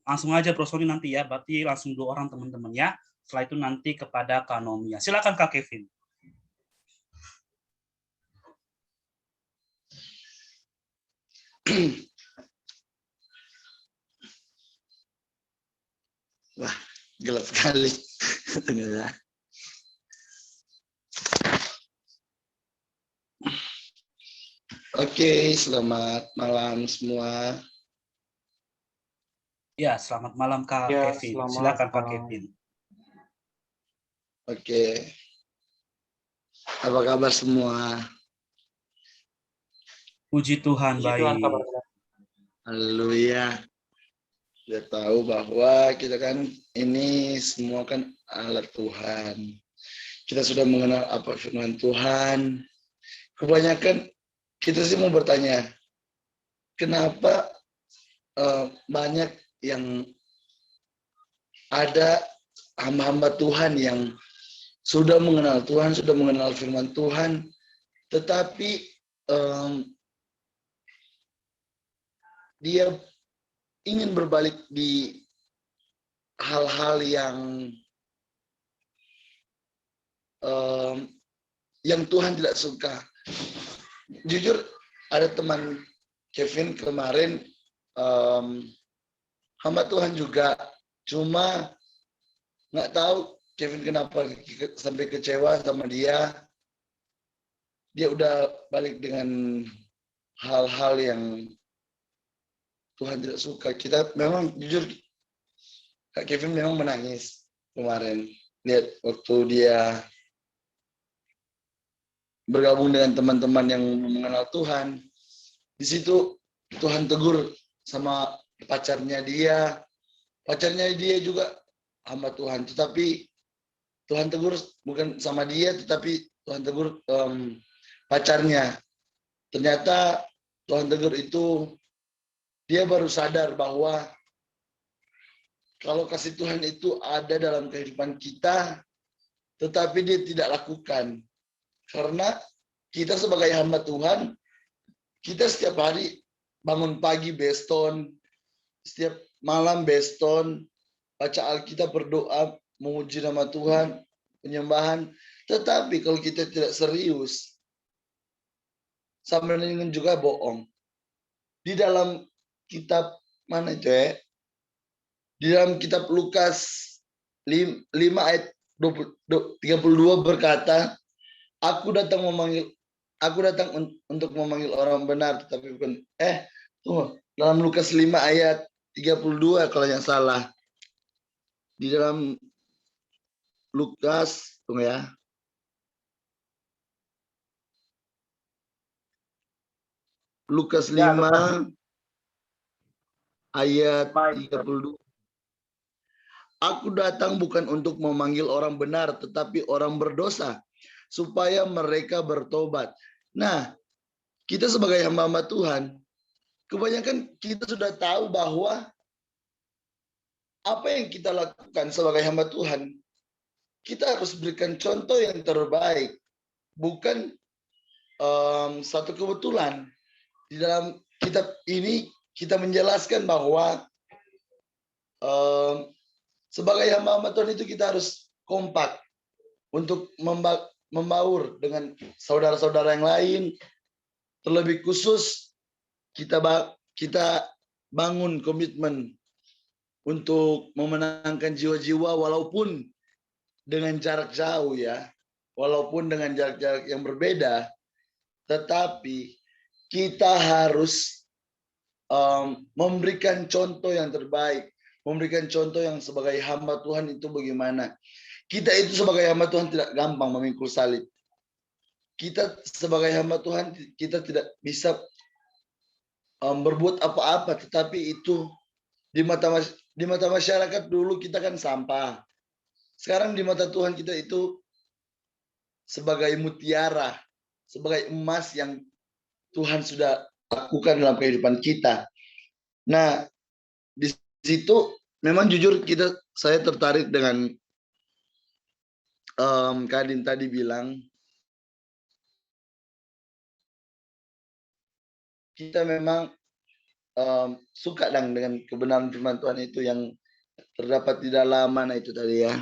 langsung aja Bro Sony nanti ya. Berarti langsung dua orang teman-teman ya. Setelah itu nanti kepada Kak Nomi ya. Silakan Kak Kevin. Wah, gelap sekali. Oke, selamat malam semua. Ya, selamat malam Kak Ya, Kevin. selamat Silakan Kak malam. Kevin. Oke. Apa kabar semua? Puji Tuhan Puji Tuhan, kabar baik. baik. Haleluya. Kita tahu bahwa kita kan ini semua kan alat Tuhan. Kita sudah mengenal apa firman Tuhan. Kebanyakan kita sih mau bertanya, kenapa banyak yang ada hamba-hamba Tuhan yang sudah mengenal Tuhan, sudah mengenal firman Tuhan, tetapi dia ingin berbalik di hal-hal yang Tuhan tidak suka. Jujur, ada teman Kevin kemarin hamba Tuhan juga, cuma nggak tahu Kevin kenapa sampai kecewa sama dia. Dia udah balik dengan hal-hal yang Tuhan tidak suka. Kita memang jujur, Kak Kevin memang menangis kemarin. Lihat waktu dia bergabung dengan teman-teman yang mengenal Tuhan. Di situ Tuhan tegur sama pacarnya dia. Pacarnya dia juga hamba Tuhan. Tetapi Tuhan tegur bukan sama dia, tetapi Tuhan tegur pacarnya. Ternyata Tuhan tegur itu dia baru sadar bahwa kalau kasih Tuhan itu ada dalam kehidupan kita, tetapi dia tidak lakukan. Karena kita sebagai hamba Tuhan, kita setiap hari bangun pagi beston, setiap malam beston, baca Alkitab, berdoa, memuji nama Tuhan, penyembahan. Tetapi kalau kita tidak serius, sama dengan juga bohong. Di dalam kitab mana itu ya? Di dalam kitab Lukas 5 ayat 32 berkata, aku datang untuk memanggil orang benar, tetapi bukan dalam Lukas 5 ayat 32 kalau yang salah. Di dalam Lukas, tunggu ya. Lukas Ya, 5 ayat 32. Aku datang bukan untuk memanggil orang benar, tetapi orang berdosa, supaya mereka bertobat. Nah, kita sebagai hamba-hamba Tuhan, kebanyakan kita sudah tahu bahwa apa yang kita lakukan sebagai hamba Tuhan, kita harus berikan contoh yang terbaik, bukan satu kebetulan. Di dalam kitab ini kita menjelaskan bahwa sebagai hamba-hamba Tuhan itu kita harus kompak untuk membaur dengan saudara-saudara yang lain. Terlebih khusus kita bangun komitmen untuk memenangkan jiwa-jiwa walaupun dengan jarak jauh ya, walaupun dengan jarak-jarak yang berbeda, tetapi kita harus memberikan contoh yang terbaik, memberikan contoh yang sebagai hamba Tuhan itu bagaimana. Kita itu sebagai hamba Tuhan tidak gampang memikul salib. Kita sebagai hamba Tuhan, kita tidak bisa berbuat apa-apa, tetapi itu di mata masyarakat dulu kita kan sampah. Sekarang di mata Tuhan kita itu sebagai mutiara, sebagai emas yang Tuhan sudah lakukan dalam kehidupan kita. Nah, di situ memang jujur saya tertarik dengan Kadin tadi bilang kita memang suka dengan kebenaran firman Tuhan itu yang terdapat di dalam mana itu tadi ya.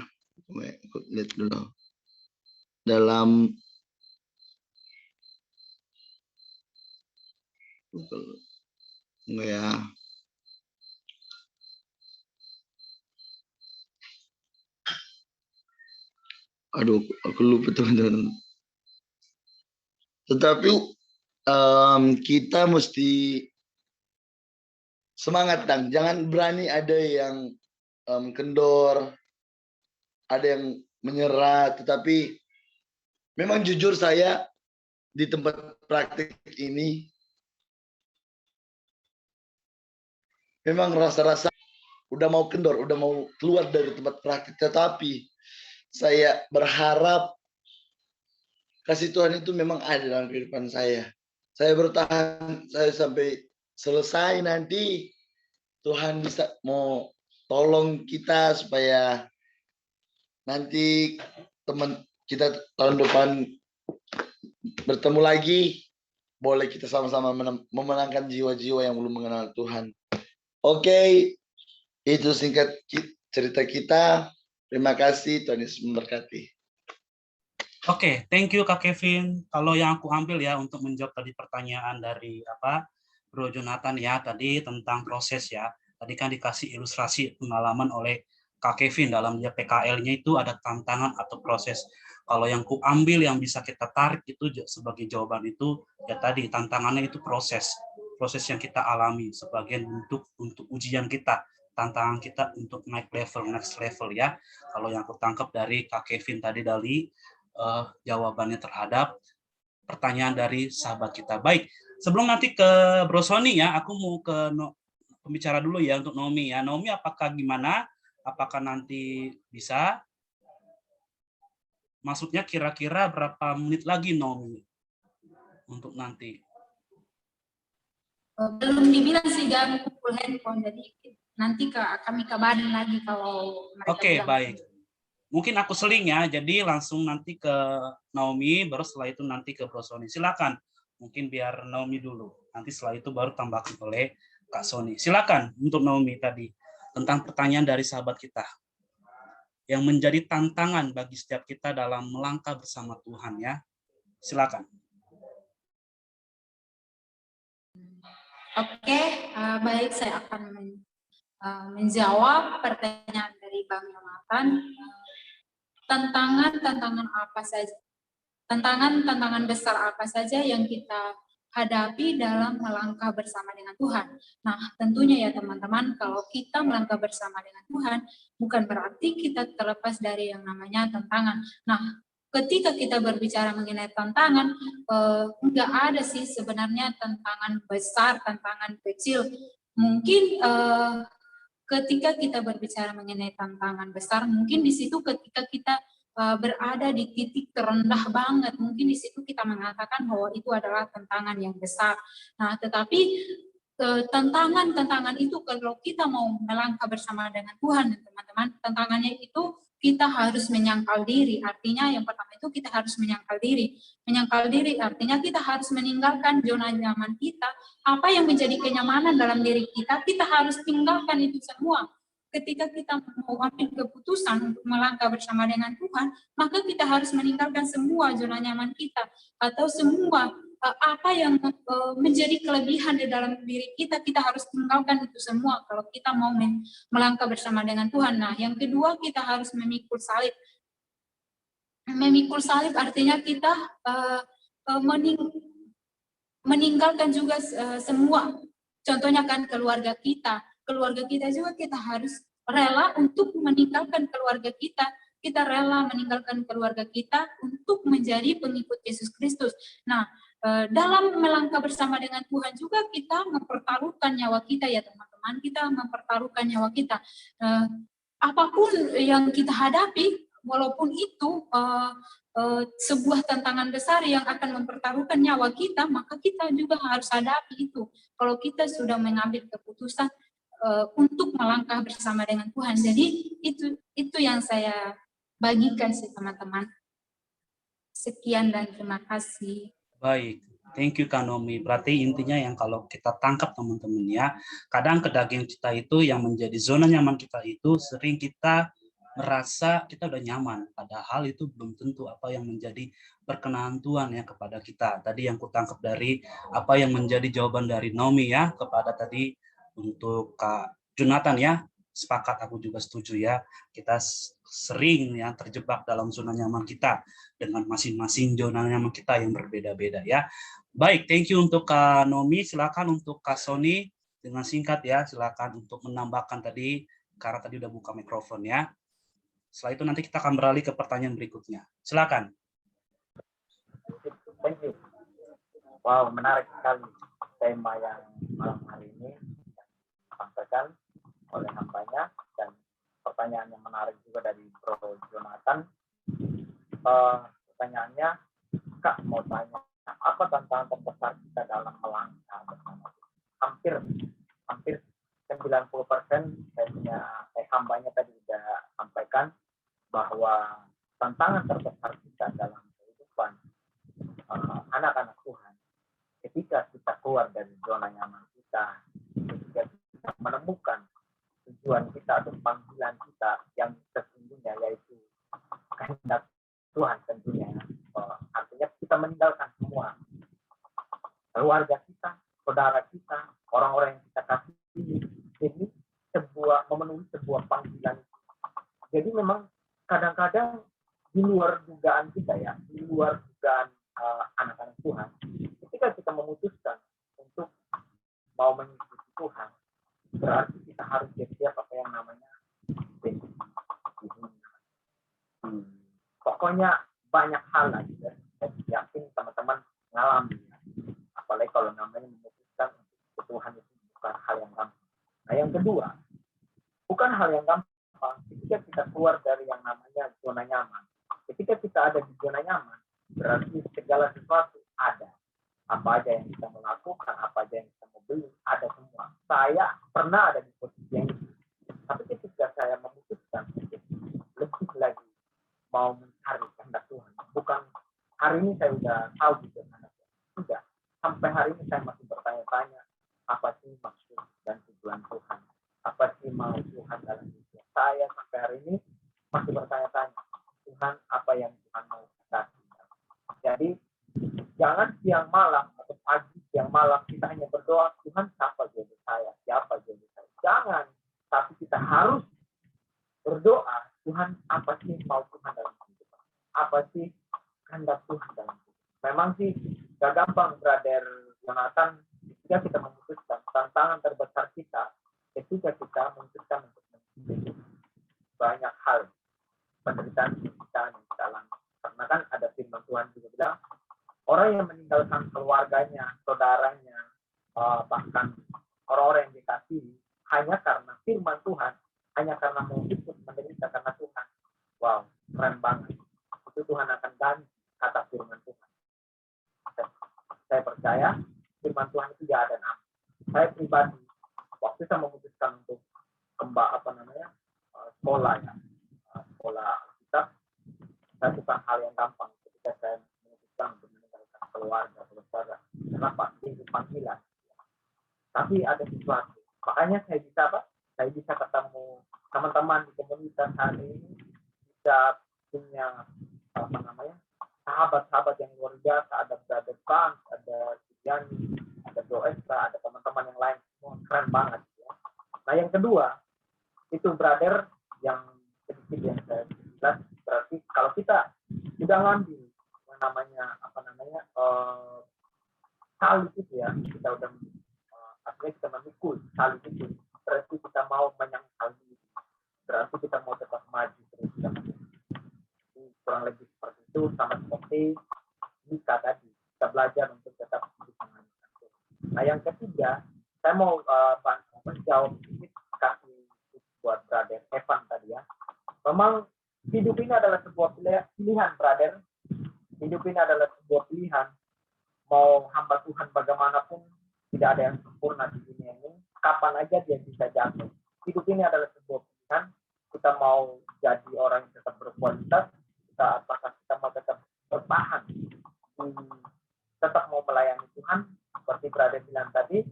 Aku lihat dulu. Dalam ya. Aduh, aku lupa teman-teman. Tetapi kita mesti semangat jangan berani ada yang kendor, ada yang menyerah. Tetapi memang jujur saya di tempat praktik ini memang rasa-rasa udah mau kendor, udah mau keluar dari tempat praktik. Tetapi saya berharap kasih Tuhan itu memang ada dalam kehidupan saya. Saya bertahan, saya sampai selesai nanti Tuhan bisa mau tolong kita supaya nanti teman kita tahun depan bertemu lagi, boleh kita sama-sama memenangkan jiwa-jiwa yang belum mengenal Tuhan. Oke, itu singkat cerita kita. Terima kasih, Tuhan Yesus memberkati. Oke, thank you Kak Kevin. Kalau yang aku ambil ya untuk menjawab tadi pertanyaan dari Bro Jonathan ya tadi tentang proses ya. Tadi kan dikasih ilustrasi pengalaman oleh Kak Kevin dalam dia PKL-nya itu ada tantangan atau proses. Kalau yang ku ambil yang bisa kita tarik itu sebagai jawaban itu ya tadi tantangannya itu proses yang kita alami sebagian bentuk untuk ujian kita, tantangan kita untuk naik level, next level ya. Kalau yang aku tangkap dari Kak Kevin tadi dari jawabannya terhadap pertanyaan dari sahabat kita. Baik, sebelum nanti ke Bro Sony ya, aku mau ke pembicara dulu ya untuk Nomi ya. Nomi apakah gimana? Apakah nanti bisa? Maksudnya kira-kira berapa menit lagi Nomi untuk nanti? Belum dibilang sih jangan kumpul handphone, jadi nanti kami kabarin lagi kalau mereka Oke, bilang. baik. Mungkin aku seling ya, jadi langsung nanti ke Naomi, baru setelah itu nanti ke Bro Sony. Silakan, mungkin biar Naomi dulu. Nanti setelah itu baru tambahkan oleh Kak Sony. Silakan untuk Naomi tadi tentang pertanyaan dari sahabat kita yang menjadi tantangan bagi setiap kita dalam melangkah bersama Tuhan ya. Silakan. Oke, baik, saya akan menjawab pertanyaan dari Bang Jonathan. Tantangan besar apa saja yang kita hadapi dalam melangkah bersama dengan Tuhan. Nah, tentunya ya teman-teman, kalau kita melangkah bersama dengan Tuhan, bukan berarti kita terlepas dari yang namanya tantangan. Nah, ketika kita berbicara mengenai tantangan, enggak ada sih sebenarnya tantangan besar, tantangan kecil. Mungkin ketika kita berbicara mengenai tantangan besar, mungkin di situ ketika kita berada di titik terendah banget, mungkin di situ kita mengatakan bahwa itu adalah tantangan yang besar. Nah, tetapi tantangan-tantangan itu kalau kita mau melangkah bersama dengan Tuhan, teman-teman, tantangannya itu kita harus menyangkal diri. Artinya yang pertama itu kita harus menyangkal diri. Menyangkal diri artinya kita harus meninggalkan zona nyaman kita. Apa yang menjadi kenyamanan dalam diri kita, kita harus tinggalkan itu semua. Ketika kita mau ambil keputusan untuk melangkah bersama dengan Tuhan, maka kita harus meninggalkan semua zona nyaman kita atau semua apa yang menjadi kelebihan di dalam diri kita, kita harus tinggalkan itu semua kalau kita mau melangkah bersama dengan Tuhan. Nah, yang kedua kita harus memikul salib. Memikul salib artinya kita meninggalkan juga semua. Contohnya kan keluarga kita juga kita harus rela untuk meninggalkan keluarga kita. Kita rela meninggalkan keluarga kita untuk menjadi pengikut Yesus Kristus. Nah, dalam melangkah bersama dengan Tuhan juga kita mempertaruhkan nyawa kita ya teman-teman, kita mempertaruhkan nyawa kita. Apapun yang kita hadapi, walaupun itu sebuah tantangan besar yang akan mempertaruhkan nyawa kita, maka kita juga harus hadapi itu. Kalau kita sudah mengambil keputusan untuk melangkah bersama dengan Tuhan. Jadi itu yang saya bagikan sih teman-teman. Sekian dan terima kasih. Baik, thank you Kak Nomi. Berarti intinya yang kalau kita tangkap teman-teman ya, kadang kedaging kita itu yang menjadi zona nyaman kita itu sering kita merasa kita udah nyaman, padahal itu belum tentu apa yang menjadi perkenan Tuhan ya kepada kita. Tadi yang kutangkap dari apa yang menjadi jawaban dari Nomi ya kepada tadi untuk Kak Jonathan ya, sepakat aku juga setuju ya. Kita sering ya terjebak dalam zona nyaman kita dengan masing-masing zona nyaman kita yang berbeda-beda ya. Baik, thank you untuk Kak Nomi. Silakan untuk Kak Sony dengan singkat ya, silakan untuk menambahkan tadi karena tadi udah buka mikrofon ya. Setelah itu nanti kita akan beralih ke pertanyaan berikutnya. Silakan. Thank you. Wow, menarik sekali tema yang malam hari ini disampaikan oleh hambanya, dan pertanyaan yang menarik juga dari Bro Jonathan. Pertanyaannya, Kak mau tanya, apa tantangan terbesar kita dalam melangkah bersama? Hampir 90% hambanya tadi sudah sampaikan bahwa tantangan terbesar kita dalam kehidupan anak-anak Tuhan ketika kita keluar dari zona nyaman kita, ketika kita menemukan tujuan kita atau panggilan kita yang sesungguhnya, yaitu kehendak Tuhan tentunya. Artinya kita meninggalkan semua keluarga kita, saudara kita, orang-orang yang kita kasihi, jadi memenuhi sebuah panggilan. Jadi memang kadang-kadang di luar dugaan kita ya, di luar dugaan anak-anak Tuhan, ketika kita memutuskan untuk mau mengikuti Tuhan, berarti kita harus siap apa yang namanya pokoknya banyak hal lagi ya. Saya yakin teman-teman mengalami, apalagi kalau namanya memutuskan untuk Tuhan itu bukan hal yang gampang. Nah, yang kedua, bukan hal yang gampang ketika kita keluar dari yang namanya zona nyaman. Ketika kita ada di zona nyaman, berarti segala sesuatu ada. Apa aja yang kita melakukan, apa aja yang kita mau beli, ada semua. Saya pernah ada di posisi yang itu. Tapi ketika saya memutuskan lebih lagi mau mencari kehendak Tuhan, bukan hari ini saya udah tahu gitu kehendak Tuhan. Sudah, sampai hari ini saya masih bertanya-tanya, apa sih maksud dan tujuan Tuhan? Apa sih mau Tuhan dalam hidup saya? Sampai hari ini masih bertanya-tanya, Tuhan, apa yang Tuhan mau kasih? Jadi jangan siang malam atau pagi siang malam kita hanya berdoa, Tuhan siapa jodoh saya, siapa jodoh saya. Jangan, tapi kita harus berdoa, Tuhan apa sih mau Tuhan dalam hidup, apa sih kehendak Tuhan dalam hidup. Memang sih gak gampang, Brother Jonathan, ketika kita memutuskan tantangan terbesar kita, ketika kita memutuskan untuk menjadi banyak hal penderitaan yang kita alami. Karena kan keluarganya, saudaranya, bahkan orang-orang yang dikasihi hanya karena firman Tuhan, hanya karena mau ikut menderita karena Tuhan. Wow, keren banget. Itu Tuhan akan ganti kata firman Tuhan. Saya percaya firman Tuhan itu ya dan amin. Saya pribadi waktu saya memutuskan untuk sekolah ya, sekolah kita, saya bukan hal yang gampang ketika saya memutuskan untuk meninggalkan keluarga, saudara. Kenapa? Ini panggilan. Tapi ada sesuatu. Makanya saya bisa Saya bisa ketemu teman-teman di komunitas hari ini, bisa punya sahabat-sahabat yang luar biasa. Ada Brother Bang, ada Sujani, ada Bro Estra, ada teman-teman yang lain, semua keren banget. Ya. Nah yang kedua itu brother yang sedikit yang saya jelas, berarti kalau kita sudah ngambil yang namanya salib itu ya, kita udah artinya kita memikul salib itu, berarti kita mau menyangkal diri, berarti kita mau tetap maju terus. Kurang lebih seperti itu, sama seperti nikah tadi, kita belajar untuk tetap hidup dengan Tuhan. Nah yang ketiga, saya mau menjawab sedikit, kasih buat brother Evan tadi ya. Memang hidup ini adalah sebuah pilihan, brother. Hidup ini adalah sebuah pilihan. Mau hamba Tuhan bagaimanapun, tidak ada yang sempurna di dunia ini. Kapan aja dia bisa jatuh. Hidup ini adalah sebuah pilihan. Kita mau jadi orang yang tetap berkualitas, apakah kita mau tetap bertahan, tetap mau melayani Tuhan, seperti brother bilang tadi.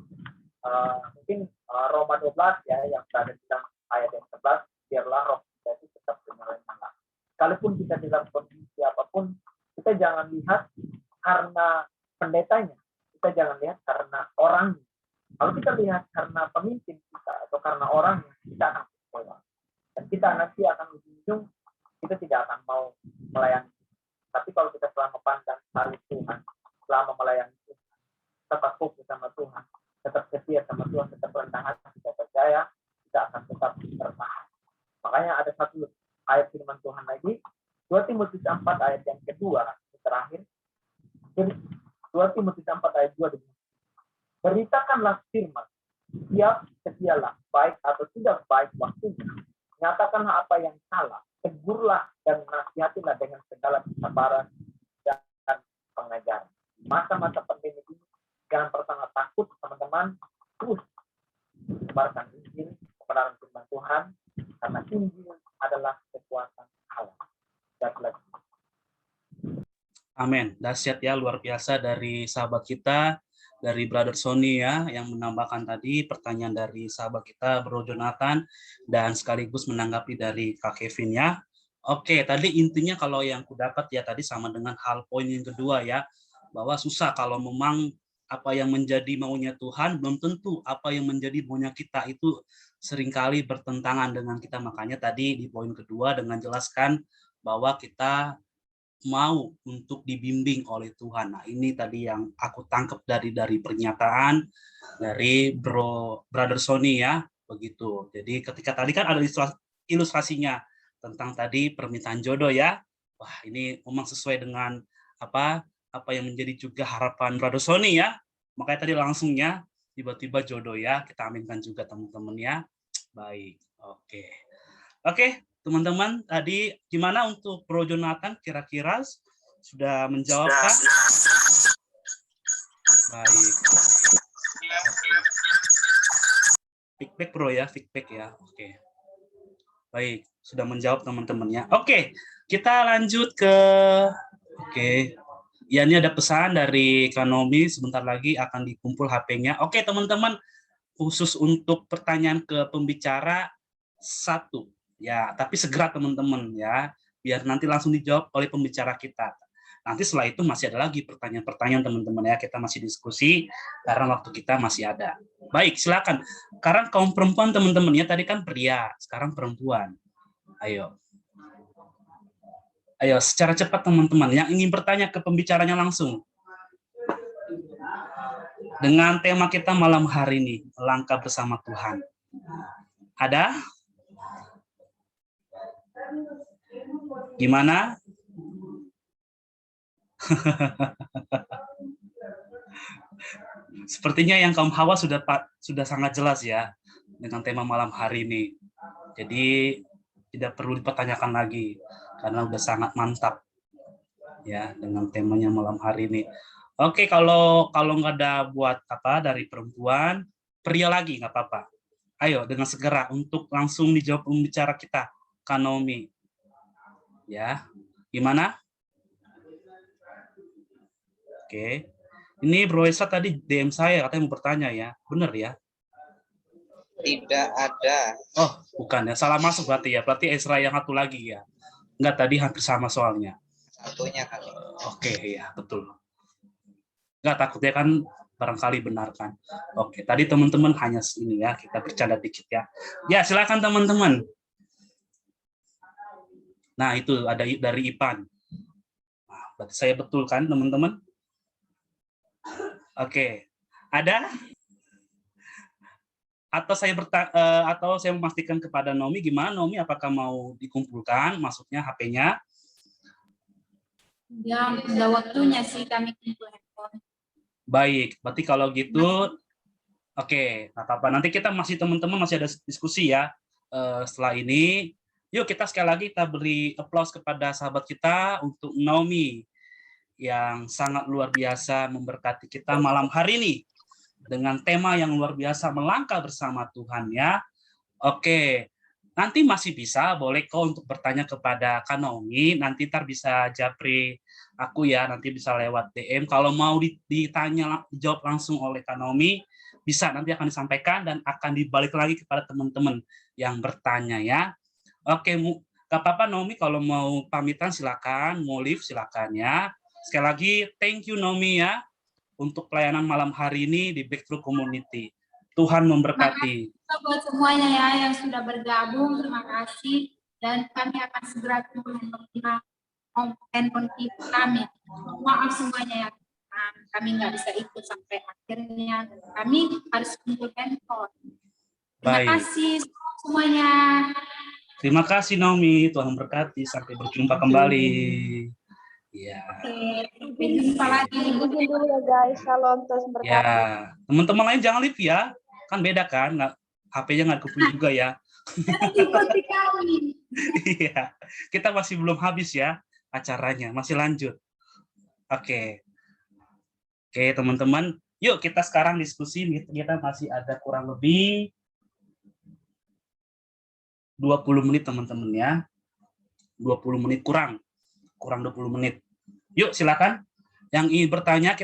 Mungkin Roma 12 ya, yang brother bilang ayat yang 11, biarlah roh kita itu tetap menyala-nyala. Sekalipun kita dalam kondisi apapun, kita jangan lihat karena pendetanya, kita jangan lihat karena orangnya. Kalau kita lihat karena pemimpin kita atau karena orangnya, kita akan kecewa. Dan kita nanti akan ujung-ujung, kita tidak akan mau melayani. Tapi kalau kita selama pandang salib Tuhan, selama melayani Tuhan, tetap fokus sama Tuhan, tetap setia sama Tuhan, tetap rendah hati, kita percaya, kita akan tetap bertahan. Makanya ada satu ayat firman Tuhan lagi, 2 Timotius 4 ayat yang kedua, terakhir. Jadi 2 Timotius 4 ayat 2, beritakanlah firman, setialah, baik atau tidak baik waktunya. Nyatakanlah apa yang salah, tegurlah dan nasihatilah dengan segala kesabaran dan pengajaran. Masa-masa pandemi ini, jangan pernah takut, teman-teman, terus sebarkan Injil, kebenaran firman Tuhan, karena Injil adalah kekuatan Allah. Amin. Dahsyat ya, luar biasa dari sahabat kita, dari Brother Sony ya, yang menambahkan tadi pertanyaan dari sahabat kita, Bro Jonathan, dan sekaligus menanggapi dari Kak Kevin ya. Oke, tadi intinya kalau yang kudapat ya tadi sama dengan hal poin yang kedua ya, bahwa susah kalau memang apa yang menjadi maunya Tuhan, belum tentu apa yang menjadi maunya kita itu seringkali bertentangan dengan kita. Makanya tadi di poin kedua dengan jelaskan bahwa kita mau untuk dibimbing oleh Tuhan. Nah, ini tadi yang aku tangkap dari pernyataan dari Brother Sony ya, begitu. Jadi ketika tadi kan ada ilustrasinya tentang tadi permintaan jodoh ya. Wah, ini memang sesuai dengan apa yang menjadi juga harapan Brother Sony ya. Makanya tadi langsungnya tiba-tiba jodoh ya. Kita aminkan juga teman-teman ya. Baik. Oke. Teman-teman, tadi gimana untuk Bro Jonathan? Kira-kira sudah menjawab kan? Baik. Feedback Bro ya, feedback ya. Oke. Baik, sudah menjawab teman-temannya. Oke, kita lanjut ke ya, ini ada pesan dari Kanomi, sebentar lagi akan dikumpul HP-nya. Oke, teman-teman, khusus untuk pertanyaan ke pembicara 1. Ya, tapi segera teman-teman ya, biar nanti langsung dijawab oleh pembicara kita. Nanti setelah itu masih ada lagi pertanyaan-pertanyaan teman-teman ya, kita masih diskusi karena waktu kita masih ada. Baik, silakan. Sekarang kaum perempuan teman-teman ya, tadi kan pria, sekarang perempuan. Ayo, secara cepat teman-teman yang ingin bertanya ke pembicaranya langsung. Dengan tema kita malam hari ini, langkah bersama Tuhan. Ada? Gimana? Sepertinya yang kaum Hawa sudah sangat jelas ya dengan tema malam hari ini. Jadi tidak perlu dipertanyakan lagi karena udah sangat mantap ya dengan temanya malam hari ini. Oke, kalau nggak ada buat apa dari perempuan, pria lagi nggak apa-apa. Ayo dengan segera untuk langsung dijawab pembicara kita, Kak Naomi. Ya, gimana? Oke. Ini Bro Esa tadi DM saya katanya mau bertanya ya. Benar ya? Tidak ada. Oh, bukan ya. Salah masuk berarti ya. Berarti Esra yang satu lagi ya. Enggak, tadi hampir sama soalnya. Satunya kali. Oke, ya, betul. Enggak, takutnya kan barangkali benar kan. Oke, tadi teman-teman hanya ini ya. Kita bercanda dikit ya. Ya, silakan teman-teman. Nah, itu ada dari Ipan. Nah, berarti saya betul kan, teman-teman? Oke. Ada? Atau saya memastikan kepada Naomi, gimana Naomi, apakah mau dikumpulkan masuknya HP-nya? Ya, udah waktunya sih kami kumpul handphone. Baik, berarti kalau gitu oke, nggak apa-apa. Nanti kita teman-teman masih ada diskusi ya setelah ini. Yuk kita sekali lagi kita beri aplaus kepada sahabat kita untuk Naomi yang sangat luar biasa memberkati kita malam hari ini dengan tema yang luar biasa, melangkah bersama Tuhan ya. Oke, nanti masih bisa, boleh kok untuk bertanya kepada Kak Naomi, nanti ntar bisa japri aku ya, nanti bisa lewat DM. Kalau mau dijawab langsung oleh Kak Naomi, bisa nanti akan disampaikan dan akan dibalik lagi kepada teman-teman yang bertanya ya. Oke, gak apa-apa Naomi, kalau mau pamitan silakan, mau live silakan ya. Sekali lagi, thank you Naomi ya, untuk pelayanan malam hari ini di Breakthrough Community. Tuhan memberkati. Buat semuanya ya yang sudah bergabung, terima kasih. Dan kami akan segera menggunakan handphone kami. Maaf semuanya ya, kami nggak bisa ikut sampai akhirnya. Kami harus kumpul handphone. Terima kasih semuanya. Terima kasih Naomi, Tuhan memberkati. Sampai berjumpa kembali. Ya. Oke, sampai jumpa lagi. Begini dulu ya guys, shalom terus berkati. Ya, teman-teman lain jangan live ya. Kan beda kan, HP-nya nggak kepilih juga ya. Ikuti kami. Iya, kita masih belum habis ya acaranya, masih lanjut. Oke, teman-teman, yuk kita sekarang diskusi. Kita masih ada kurang lebih 20 menit teman-teman ya. 20 menit kurang 20 menit. Yuk silakan. Yang ingin bertanya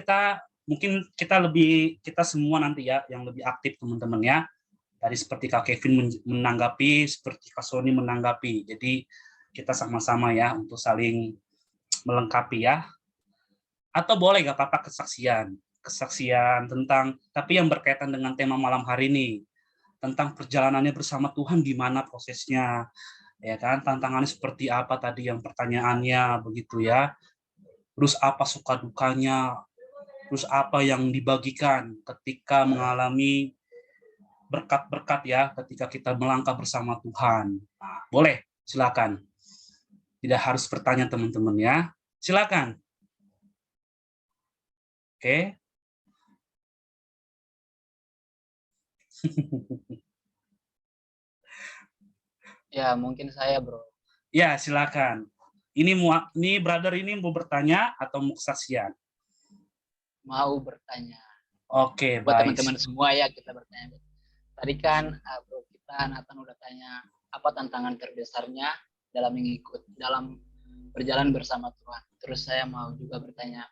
mungkin kita semua nanti ya yang lebih aktif teman-teman ya. Tadi seperti Kak Kevin menanggapi, seperti Kak Sony menanggapi. Jadi kita sama-sama ya untuk saling melengkapi ya. Atau boleh nggak apa-apa kesaksian tentang, tapi yang berkaitan dengan tema malam hari ini, tentang perjalanannya bersama Tuhan, gimana prosesnya, ya kan, tantangannya seperti apa tadi yang pertanyaannya begitu ya. Terus apa suka dukanya, terus apa yang dibagikan ketika mengalami berkat-berkat ya, ketika kita melangkah bersama Tuhan. Nah, boleh, silakan. Tidak harus bertanya teman-teman ya. Silakan. Oke. Ya, mungkin saya, Bro. Ya, silakan. Ini brother ini mau bertanya atau mau kesaksian? Mau bertanya. Oke, buat baik. Teman-teman semua ya kita bertanya. Tadi kan Bro kita Nathan udah tanya apa tantangan terbesarnya dalam berjalan bersama Tuhan. Terus saya mau juga bertanya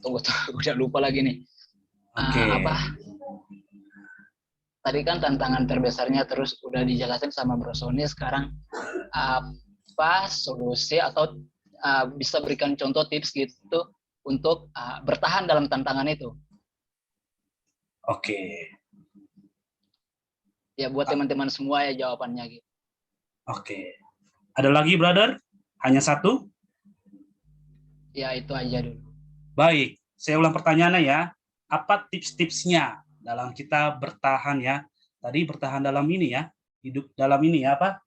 tunggu udah lupa lagi nih. Apa tadi kan tantangan terbesarnya terus udah dijelasin sama Bro Sony. Sekarang apa solusi atau bisa berikan contoh tips gitu untuk bertahan dalam tantangan itu? Oke. Ya buat teman-teman semua ya jawabannya gitu. Oke. Ada lagi, brother? Hanya satu? Ya itu aja dulu. Baik, saya ulang pertanyaannya ya. Apa tips-tipsnya dalam kita bertahan ya? Tadi bertahan dalam ini ya, hidup dalam ini ya, apa?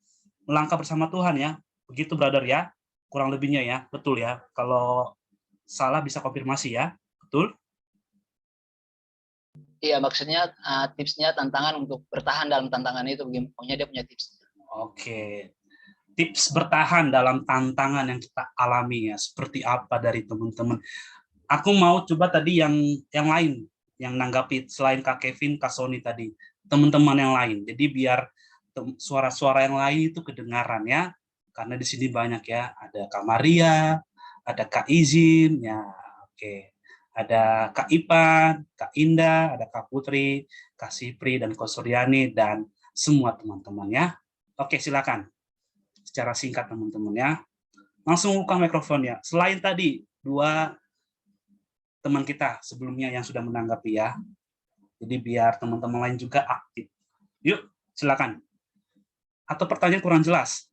Melangkah bersama Tuhan ya. Begitu, brother ya. Kurang lebihnya ya, betul ya. Kalau salah bisa konfirmasi ya. Betul? Iya, maksudnya tipsnya tantangan untuk bertahan dalam tantangan itu, pokoknya dia punya tips. Oke. Tips bertahan dalam tantangan yang kita alami ya, seperti apa dari teman-teman. Aku mau coba tadi yang lain, yang nanggapi selain Kak Kevin, Kak Sony tadi, teman-teman yang lain. Jadi biar suara-suara yang lain itu kedengaran ya, karena di sini banyak ya, ada Kak Maria, ada Kak Izin, ya, oke. Ada Kak Ipan, Kak Indah, ada Kak Putri, Kak Sipri, dan Kak Suryani, dan semua teman-teman ya. Oke, silakan. Secara singkat teman-teman ya. Langsung buka mikrofonnya. Selain tadi, 2 teman kita sebelumnya yang sudah menanggapi ya. Jadi biar teman-teman lain juga aktif. Yuk, silakan. Atau pertanyaan kurang jelas?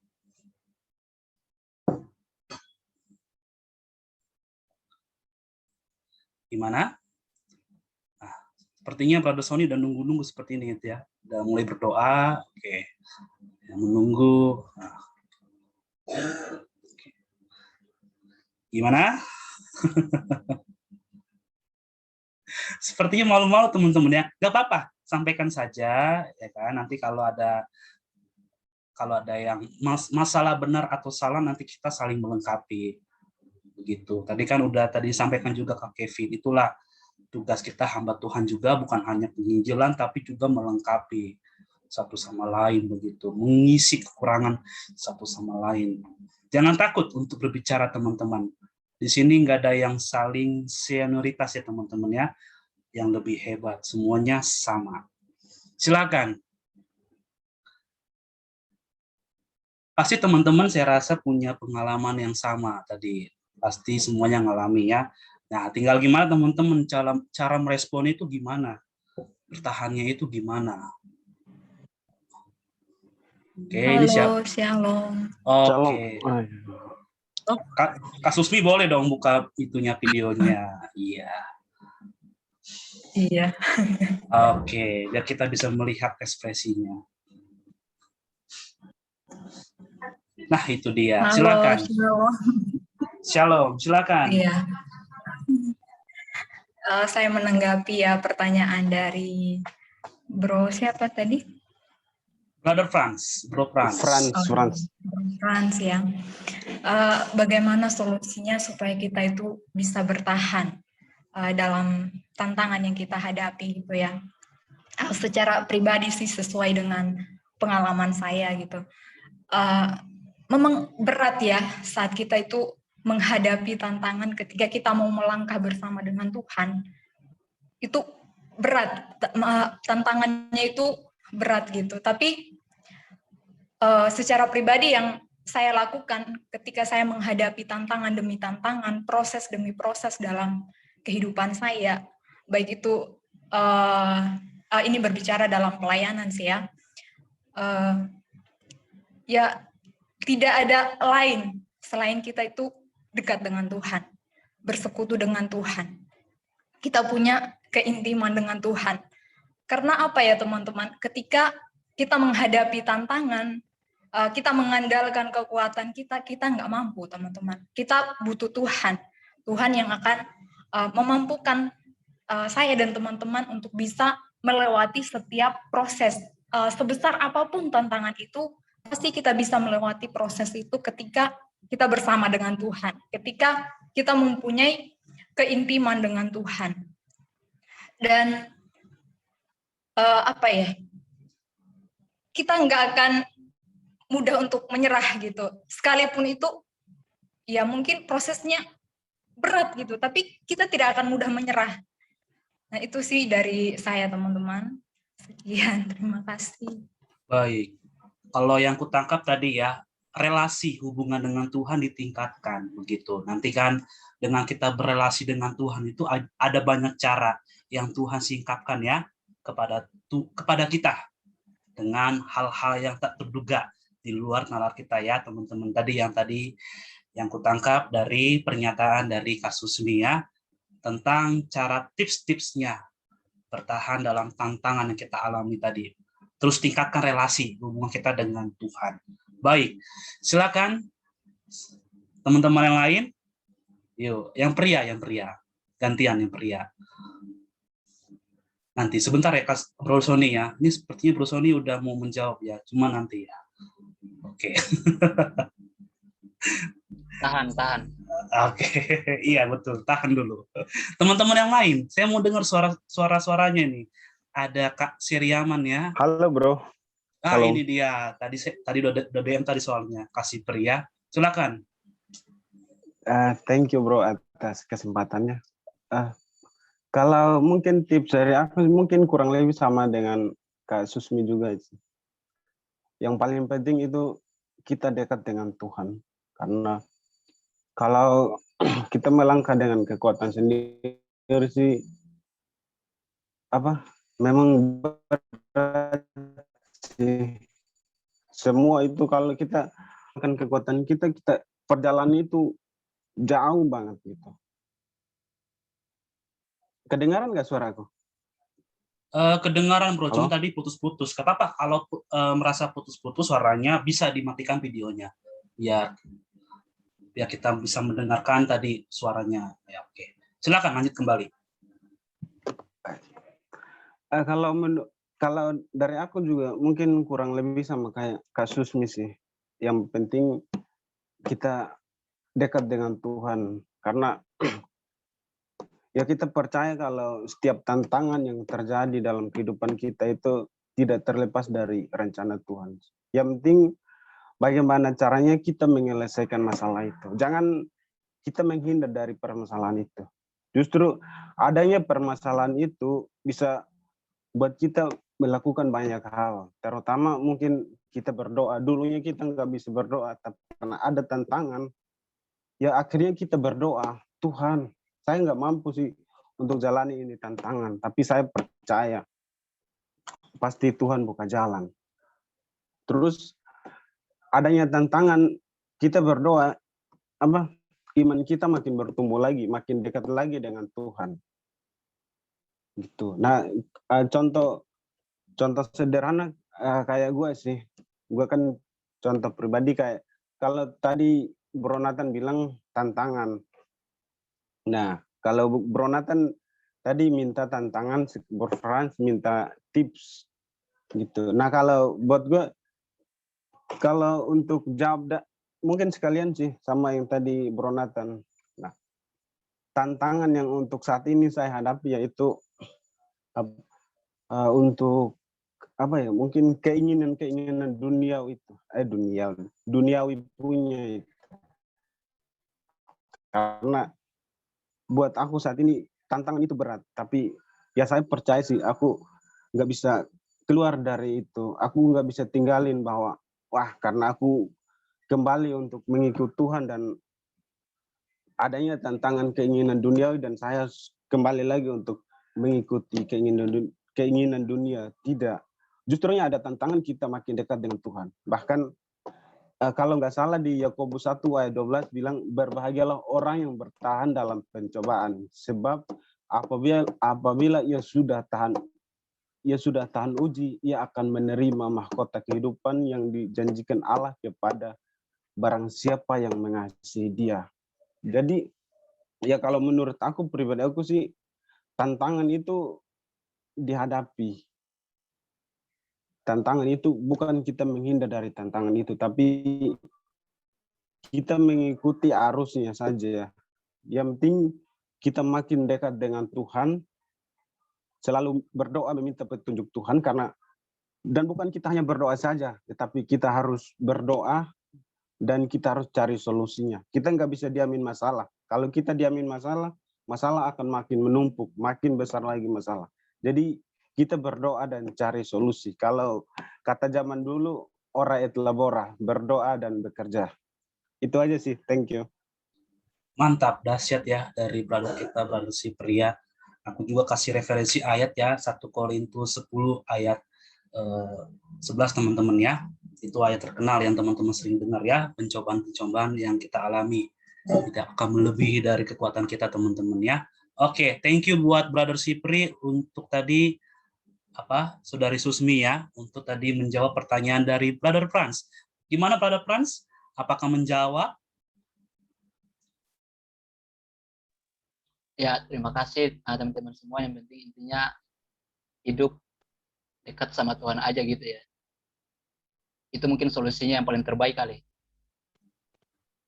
Gimana? Nah, sepertinya Brother Sony udah nunggu-nunggu seperti ini gitu ya. Udah mulai berdoa, oke. Ya, menunggu. Nah. Oke. Gimana? Sepertinya malu-malu teman-teman ya. Gak apa-apa, sampaikan saja ya kan. Nanti kalau ada yang masalah benar atau salah, nanti kita saling melengkapi. Begitu. Tadi kan udah disampaikan juga Kak Kevin, itulah tugas kita hamba Tuhan juga, bukan hanya penginjilan tapi juga melengkapi satu sama lain begitu, mengisi kekurangan satu sama lain. Jangan takut untuk berbicara teman-teman. Di sini nggak ada yang saling senioritas ya teman-teman ya, yang lebih hebat, semuanya sama. Silakan. Pasti teman-teman saya rasa punya pengalaman yang sama tadi. Pasti semuanya ngalami ya. Nah, tinggal gimana teman-teman cara merespon itu gimana? Bertahannya itu gimana? Oke, ini siapa? Shalom. Oke. Kak Susmi boleh dong buka itunya videonya. Iya. Iya. Oke, biar kita bisa melihat ekspresinya. Nah, itu dia. Silakan. Shalom, silakan. Iya. Saya menanggapi ya pertanyaan dari Bro siapa tadi? Brother Franz, Bro Franz. Franz ya. Bagaimana solusinya supaya kita itu bisa bertahan dalam tantangan yang kita hadapi gitu ya. Secara pribadi sih sesuai dengan pengalaman saya gitu. Memang berat ya saat kita itu menghadapi tantangan ketika kita mau melangkah bersama dengan Tuhan. Itu berat, tantangannya itu berat gitu. Tapi secara pribadi yang saya lakukan ketika saya menghadapi tantangan demi tantangan, proses demi proses dalam kehidupan saya, baik itu ini berbicara dalam pelayanan sih ya, ya tidak ada lain selain kita itu dekat dengan Tuhan, bersekutu dengan Tuhan. Kita punya keintiman dengan Tuhan. Karena apa ya teman-teman, ketika kita menghadapi tantangan, kita mengandalkan kekuatan kita nggak mampu teman-teman. Kita butuh Tuhan. Tuhan yang akan memampukan saya dan teman-teman untuk bisa melewati setiap proses. Sebesar apapun tantangan itu, pasti kita bisa melewati proses itu ketika kita bersama dengan Tuhan, ketika kita mempunyai keintiman dengan Tuhan. Dan kita nggak akan mudah untuk menyerah gitu. Sekalipun itu, ya mungkin prosesnya berat gitu, tapi kita tidak akan mudah menyerah. Nah itu sih dari saya teman-teman. Sekian, terima kasih. Baik, kalau yang kutangkap tadi ya, relasi hubungan dengan Tuhan ditingkatkan begitu. Nanti kan dengan kita berelasi dengan Tuhan itu ada banyak cara yang Tuhan singkapkan ya kepada kita dengan hal-hal yang tak terduga di luar nalar kita ya teman-teman. Tadi yang kutangkap dari pernyataan dari Kak Susmi ya tentang cara tips-tipsnya bertahan dalam tantangan yang kita alami tadi. Terus tingkatkan relasi hubungan kita dengan Tuhan. Baik, silakan teman-teman yang lain. Yuk, yang pria. Gantian yang pria. Nanti sebentar ya Bro Sony ya. Ini sepertinya Bro Sony udah mau menjawab ya. Cuma nanti ya. Oke. Tahan. Oke, iya betul. Tahan dulu. Teman-teman yang lain, saya mau dengar suaranya nih. Ada Kak Siriaman ya. Halo bro. Halo. Ini dia. Tadi udah DM tadi soalnya. Kasih pria. Silakan. Thank you bro atas kesempatannya. Kalau mungkin tips dari aku mungkin kurang lebih sama dengan Kak Susmi juga sih. Yang paling penting itu kita dekat dengan Tuhan. Karena kalau kita melangkah dengan kekuatan sendiri sih memang berat sih. Semua itu kalau kita akan kekuatan kita perjalanan itu jauh banget gitu. Kedengaran nggak suaraku? Kedengaran bro, Halo? cuma tadi putus-putus. Gak apa-apa, kalau merasa putus-putus suaranya bisa dimatikan videonya. Biar kita bisa mendengarkan tadi suaranya. Ya, oke. Silakan lanjut kembali. Kalau dari aku juga mungkin kurang lebih sama kayak kasus sih. Yang penting kita dekat dengan Tuhan karena ya kita percaya kalau setiap tantangan yang terjadi dalam kehidupan kita itu tidak terlepas dari rencana Tuhan. Yang penting bagaimana caranya kita menyelesaikan masalah itu. Jangan kita menghindar dari permasalahan itu. Justru adanya permasalahan itu bisa buat kita melakukan banyak hal. Terutama mungkin kita berdoa. Dulunya kita nggak bisa berdoa, tapi karena ada tantangan, ya akhirnya kita berdoa, Tuhan, saya nggak mampu sih untuk jalani ini tantangan, tapi saya percaya pasti Tuhan buka jalan. Terus adanya tantangan, kita berdoa, iman kita makin bertumbuh lagi, makin dekat lagi dengan Tuhan. Gitu. Nah, contoh sederhana kayak gue sih, gue kan contoh pribadi kayak kalau tadi Bro Nathan bilang tantangan. Nah, kalau Bro Nathan tadi minta tantangan, Bro Frans minta tips gitu. Nah, kalau buat gue, kalau untuk jawab mungkin sekalian sih sama yang tadi Bro Nathan. Nah, tantangan yang untuk saat ini saya hadapi yaitu untuk mungkin keinginan duniawi itu, duniawi punya itu. Karena buat aku saat ini tantangan itu berat, tapi ya saya percaya sih aku nggak bisa keluar dari itu. Aku nggak bisa tinggalin bahwa karena aku kembali untuk mengikut Tuhan dan adanya tantangan keinginan duniawi dan saya kembali lagi untuk mengikuti keinginan dunia. Tidak. Justrunya ada tantangan kita makin dekat dengan Tuhan. Bahkan kalau nggak salah di Yakobus 1 ayat 12 bilang, berbahagialah orang yang bertahan dalam pencobaan. Sebab apabila ia sudah tahan uji, ia akan menerima mahkota kehidupan yang dijanjikan Allah kepada barang siapa yang mengasihi dia. Jadi ya kalau menurut aku pribadi aku sih tantangan itu dihadapi. Tantangan itu bukan kita menghindar dari tantangan itu, tapi kita mengikuti arusnya saja. Yang penting kita makin dekat dengan Tuhan, selalu berdoa meminta petunjuk Tuhan dan bukan kita hanya berdoa saja, tetapi kita harus berdoa dan kita harus cari solusinya. Kita nggak bisa diamin masalah. Kalau kita diamin masalah akan makin menumpuk, makin besar lagi masalah. Jadi kita berdoa dan cari solusi. Kalau kata zaman dulu, ora et labora, berdoa dan bekerja. Itu aja sih, thank you. Mantap, dahsyat ya dari brother kita, brother si pria. Aku juga kasih referensi ayat ya, 1 Korintus 10 ayat 11 teman-teman ya. Itu ayat terkenal yang teman-teman sering dengar ya, pencobaan-pencobaan yang kita alami tidak akan melebihi dari kekuatan kita teman-teman ya. Oke, thank you buat brother Sipri untuk tadi Saudari Susmi ya, untuk tadi menjawab pertanyaan dari brother Frans. Gimana brother Frans? Apakah menjawab? ya terima kasih teman-teman semua. Yang penting intinya hidup dekat sama Tuhan aja gitu ya. Itu mungkin solusinya yang paling terbaik kali.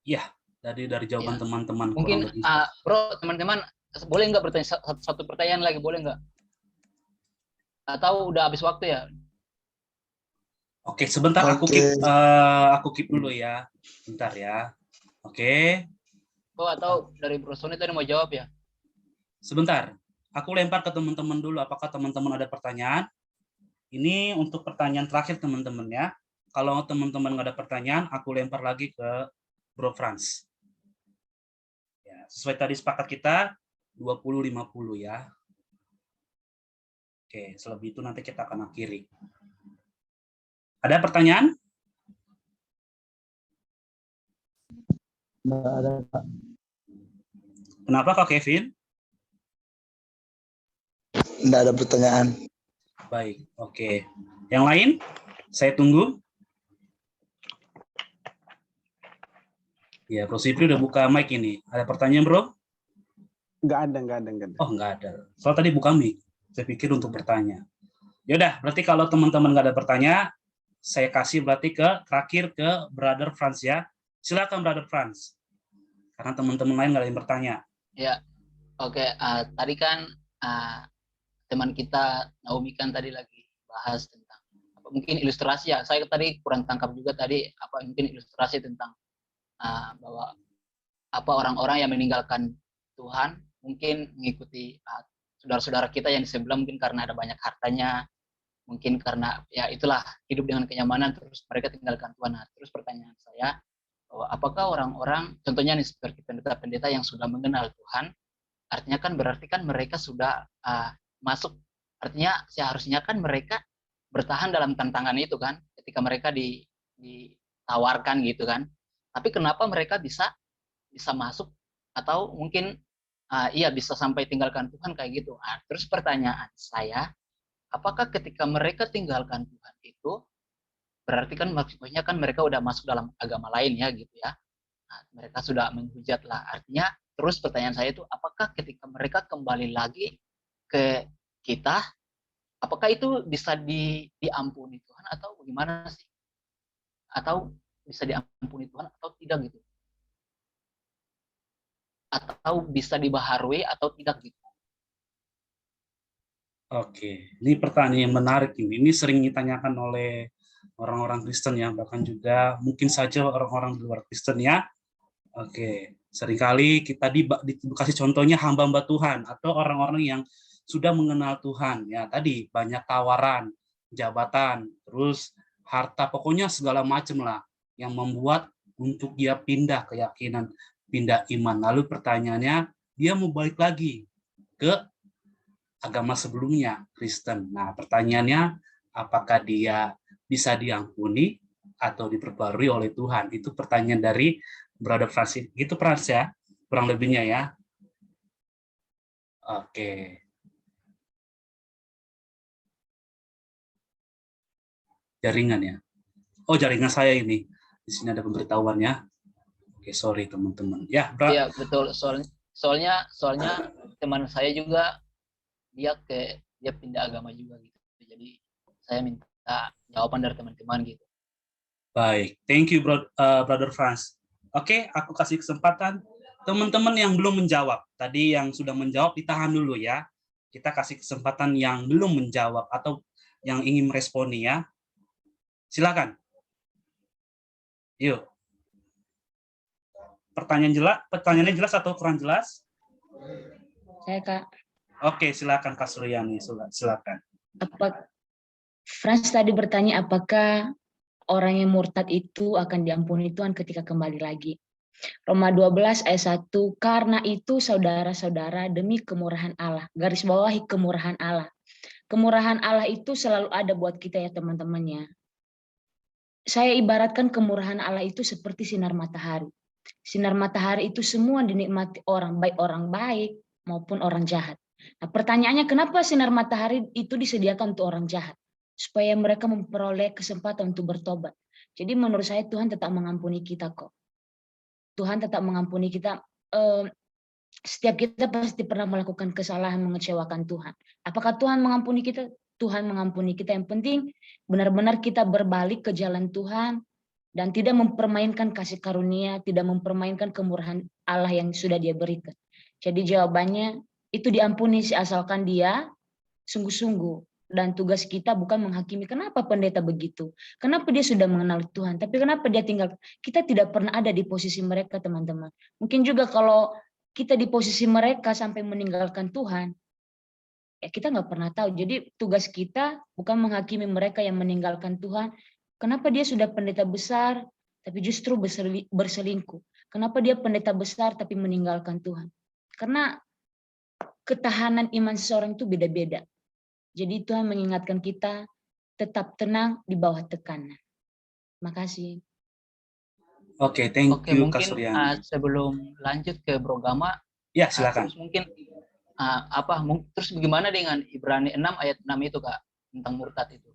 Iya, dari jawaban Ya. teman-teman kurang Mungkin lebih. bro, teman-teman boleh nggak bertanya satu pertanyaan lagi, boleh nggak? Atau udah habis waktu ya? Oke, sebentar Oke. aku keep dulu ya. Bentar ya. Oke. Oh, atau dari Bro Sony tadi mau jawab ya? Sebentar. Aku lempar ke teman-teman dulu, apakah teman-teman ada pertanyaan? Ini untuk pertanyaan terakhir teman-teman ya. Kalau teman-teman nggak ada pertanyaan, aku lempar lagi ke Bro Franz. Ya, sesuai tadi sepakat kita 20-50 ya. Oke, selebih itu nanti kita akan akhiri. Ada pertanyaan? Nggak ada, Pak. Kenapa Kak Kevin? Nggak ada pertanyaan. Baik, oke. Yang lain? Saya tunggu. Ya, Bro Sipri udah buka mic ini. Ada pertanyaan, Bro? Nggak ada. Oh, nggak ada. Soal tadi buka mic. Saya pikir untuk bertanya. Ya udah, berarti kalau teman-teman nggak ada pertanyaan, saya kasih berarti terakhir ke Brother Franz ya. Silakan Brother Franz. Karena teman-teman lain nggak ada yang bertanya. Ya, oke. Tadi kan teman kita Naomi kan tadi lagi bahas tentang mungkin ilustrasi ya. Saya tadi kurang tangkap juga tadi mungkin ilustrasi tentang bahwa orang-orang yang meninggalkan Tuhan mungkin mengikuti saudara-saudara kita yang di sebelah, mungkin karena ada banyak hartanya, mungkin karena ya itulah hidup dengan kenyamanan, terus mereka tinggalkan Tuhan. Nah, terus pertanyaan saya, bahwa apakah orang-orang, contohnya nih seperti pendeta-pendeta yang sudah mengenal Tuhan, artinya kan berarti kan mereka sudah masuk, artinya seharusnya kan mereka bertahan dalam tantangan itu kan, ketika mereka ditawarkan gitu kan. Tapi kenapa mereka bisa masuk atau mungkin bisa sampai tinggalkan Tuhan kayak gitu. Terus pertanyaan saya, apakah ketika mereka tinggalkan Tuhan itu berarti kan maksudnya kan mereka udah masuk dalam agama lain ya gitu ya. Nah, mereka sudah menghujat lah. Artinya terus pertanyaan saya itu, apakah ketika mereka kembali lagi ke kita, apakah itu bisa diampuni Tuhan atau bagaimana sih? Atau bisa diampuni Tuhan atau tidak gitu? Atau bisa dibaharui atau tidak gitu? Oke, ini pertanyaan yang menarik ini. Ini sering ditanyakan oleh orang-orang Kristen ya, bahkan juga mungkin saja orang-orang di luar Kristen ya. Oke, seringkali kita dikasih contohnya hamba-hamba Tuhan atau orang-orang yang sudah mengenal Tuhan ya. Tadi banyak tawaran, jabatan, terus harta, pokoknya segala macam lah yang membuat untuk dia pindah keyakinan, pindah iman. Lalu pertanyaannya, dia mau balik lagi ke agama sebelumnya, Kristen. Nah, pertanyaannya, apakah dia bisa diampuni atau diperbarui oleh Tuhan? Itu pertanyaan dari Brother Francis. Gitu, Frans ya? Kurang lebihnya ya. Oke. Jaringan ya? Oh, jaringan saya ini. Di sini ada pemberitahuan ya. Oke, sorry teman-teman. Ya, Iya, betul. Soalnya teman saya juga dia pindah agama juga gitu. Jadi saya minta jawaban dari teman-teman gitu. Baik, thank you Brother Franz. Oke, aku kasih kesempatan teman-teman yang belum menjawab. Tadi yang sudah menjawab ditahan dulu ya. Kita kasih kesempatan yang belum menjawab atau yang ingin meresponi ya. Silakan. Yuk. Pertanyaannya jelas atau kurang jelas? Saya Kak. Oke, silakan Kak Suryani, silakan. Frans tadi bertanya apakah orang yang murtad itu akan diampuni Tuhan ketika kembali lagi. Roma 12 ayat 1, karena itu saudara-saudara demi kemurahan Allah, garis bawahi kemurahan Allah. Kemurahan Allah itu selalu ada buat kita ya teman-temannya. Saya ibaratkan kemurahan Allah itu seperti sinar matahari. Sinar matahari itu semua dinikmati orang baik maupun orang jahat. Nah, pertanyaannya kenapa sinar matahari itu disediakan untuk orang jahat? Supaya mereka memperoleh kesempatan untuk bertobat. Jadi menurut saya Tuhan tetap mengampuni kita kok. Tuhan tetap mengampuni kita. Setiap kita pasti pernah melakukan kesalahan mengecewakan Tuhan. Apakah Tuhan mengampuni kita? Tuhan mengampuni kita. Yang penting benar-benar kita berbalik ke jalan Tuhan dan tidak mempermainkan kasih karunia, tidak mempermainkan kemurahan Allah yang sudah Dia berikan. Jadi jawabannya itu diampuni asalkan dia sungguh-sungguh. Dan tugas kita bukan menghakimi. Kenapa pendeta begitu? Kenapa dia sudah mengenal Tuhan? Tapi kenapa dia tinggal? Kita tidak pernah ada di posisi mereka, teman-teman. Mungkin juga kalau kita di posisi mereka sampai meninggalkan Tuhan, ya kita nggak pernah tahu. Jadi tugas kita bukan menghakimi mereka yang meninggalkan Tuhan. Kenapa dia sudah pendeta besar, tapi justru berselingkuh? Kenapa dia pendeta besar tapi meninggalkan Tuhan? Karena ketahanan iman seseorang itu beda-beda. Jadi Tuhan mengingatkan kita tetap tenang di bawah tekanan. Makasih. Oke, thank you Kak Mungkin Suryani. sebelum lanjut ke Bro Gama, Ya, silakan. terus mungkin terus bagaimana dengan Ibrani 6 ayat 6 itu Kak, tentang murtad itu?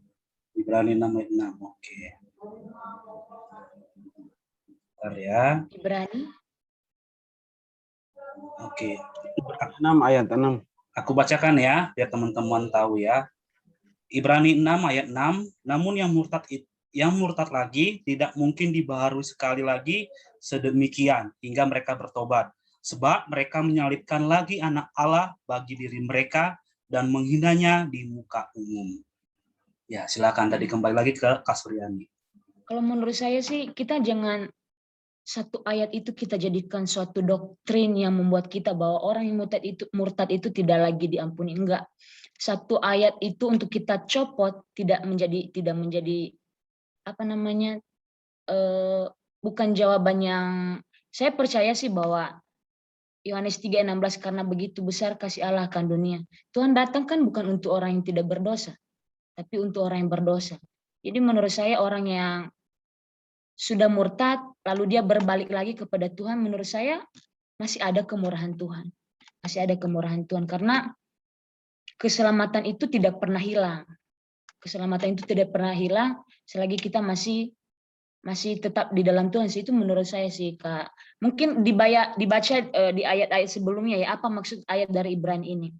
Ibrani 6 ayat 6. Oke. Bentar ya. Ibrani. Oke. 6 ayat 6. Aku bacakan ya, biar teman-teman tahu ya. Ibrani 6 ayat 6, namun yang murtad lagi tidak mungkin dibaharui sekali lagi sedemikian hingga mereka bertobat. Sebab mereka menyalibkan lagi anak Allah bagi diri mereka dan menghinanya di muka umum. Ya, silakan tadi kembali lagi ke Kak Suryani. Kalau menurut saya sih kita jangan satu ayat itu kita jadikan suatu doktrin yang membuat kita bahwa orang yang murtad itu tidak lagi diampuni. Enggak. Satu ayat itu untuk kita copot tidak menjadi bukan jawaban yang saya percaya sih bahwa Yohanes 3:16 karena begitu besar kasih Allah akan dunia. Tuhan datang kan bukan untuk orang yang tidak berdosa, tapi untuk orang yang berdosa. Jadi menurut saya orang yang sudah murtad, lalu dia berbalik lagi kepada Tuhan, menurut saya masih ada kemurahan Tuhan. Masih ada kemurahan Tuhan, karena keselamatan itu tidak pernah hilang. Keselamatan itu tidak pernah hilang selagi kita masih tetap di dalam Tuhan. Itu menurut saya sih, Kak. Mungkin dibaca di ayat-ayat sebelumnya ya, apa maksud ayat dari Ibrani ini.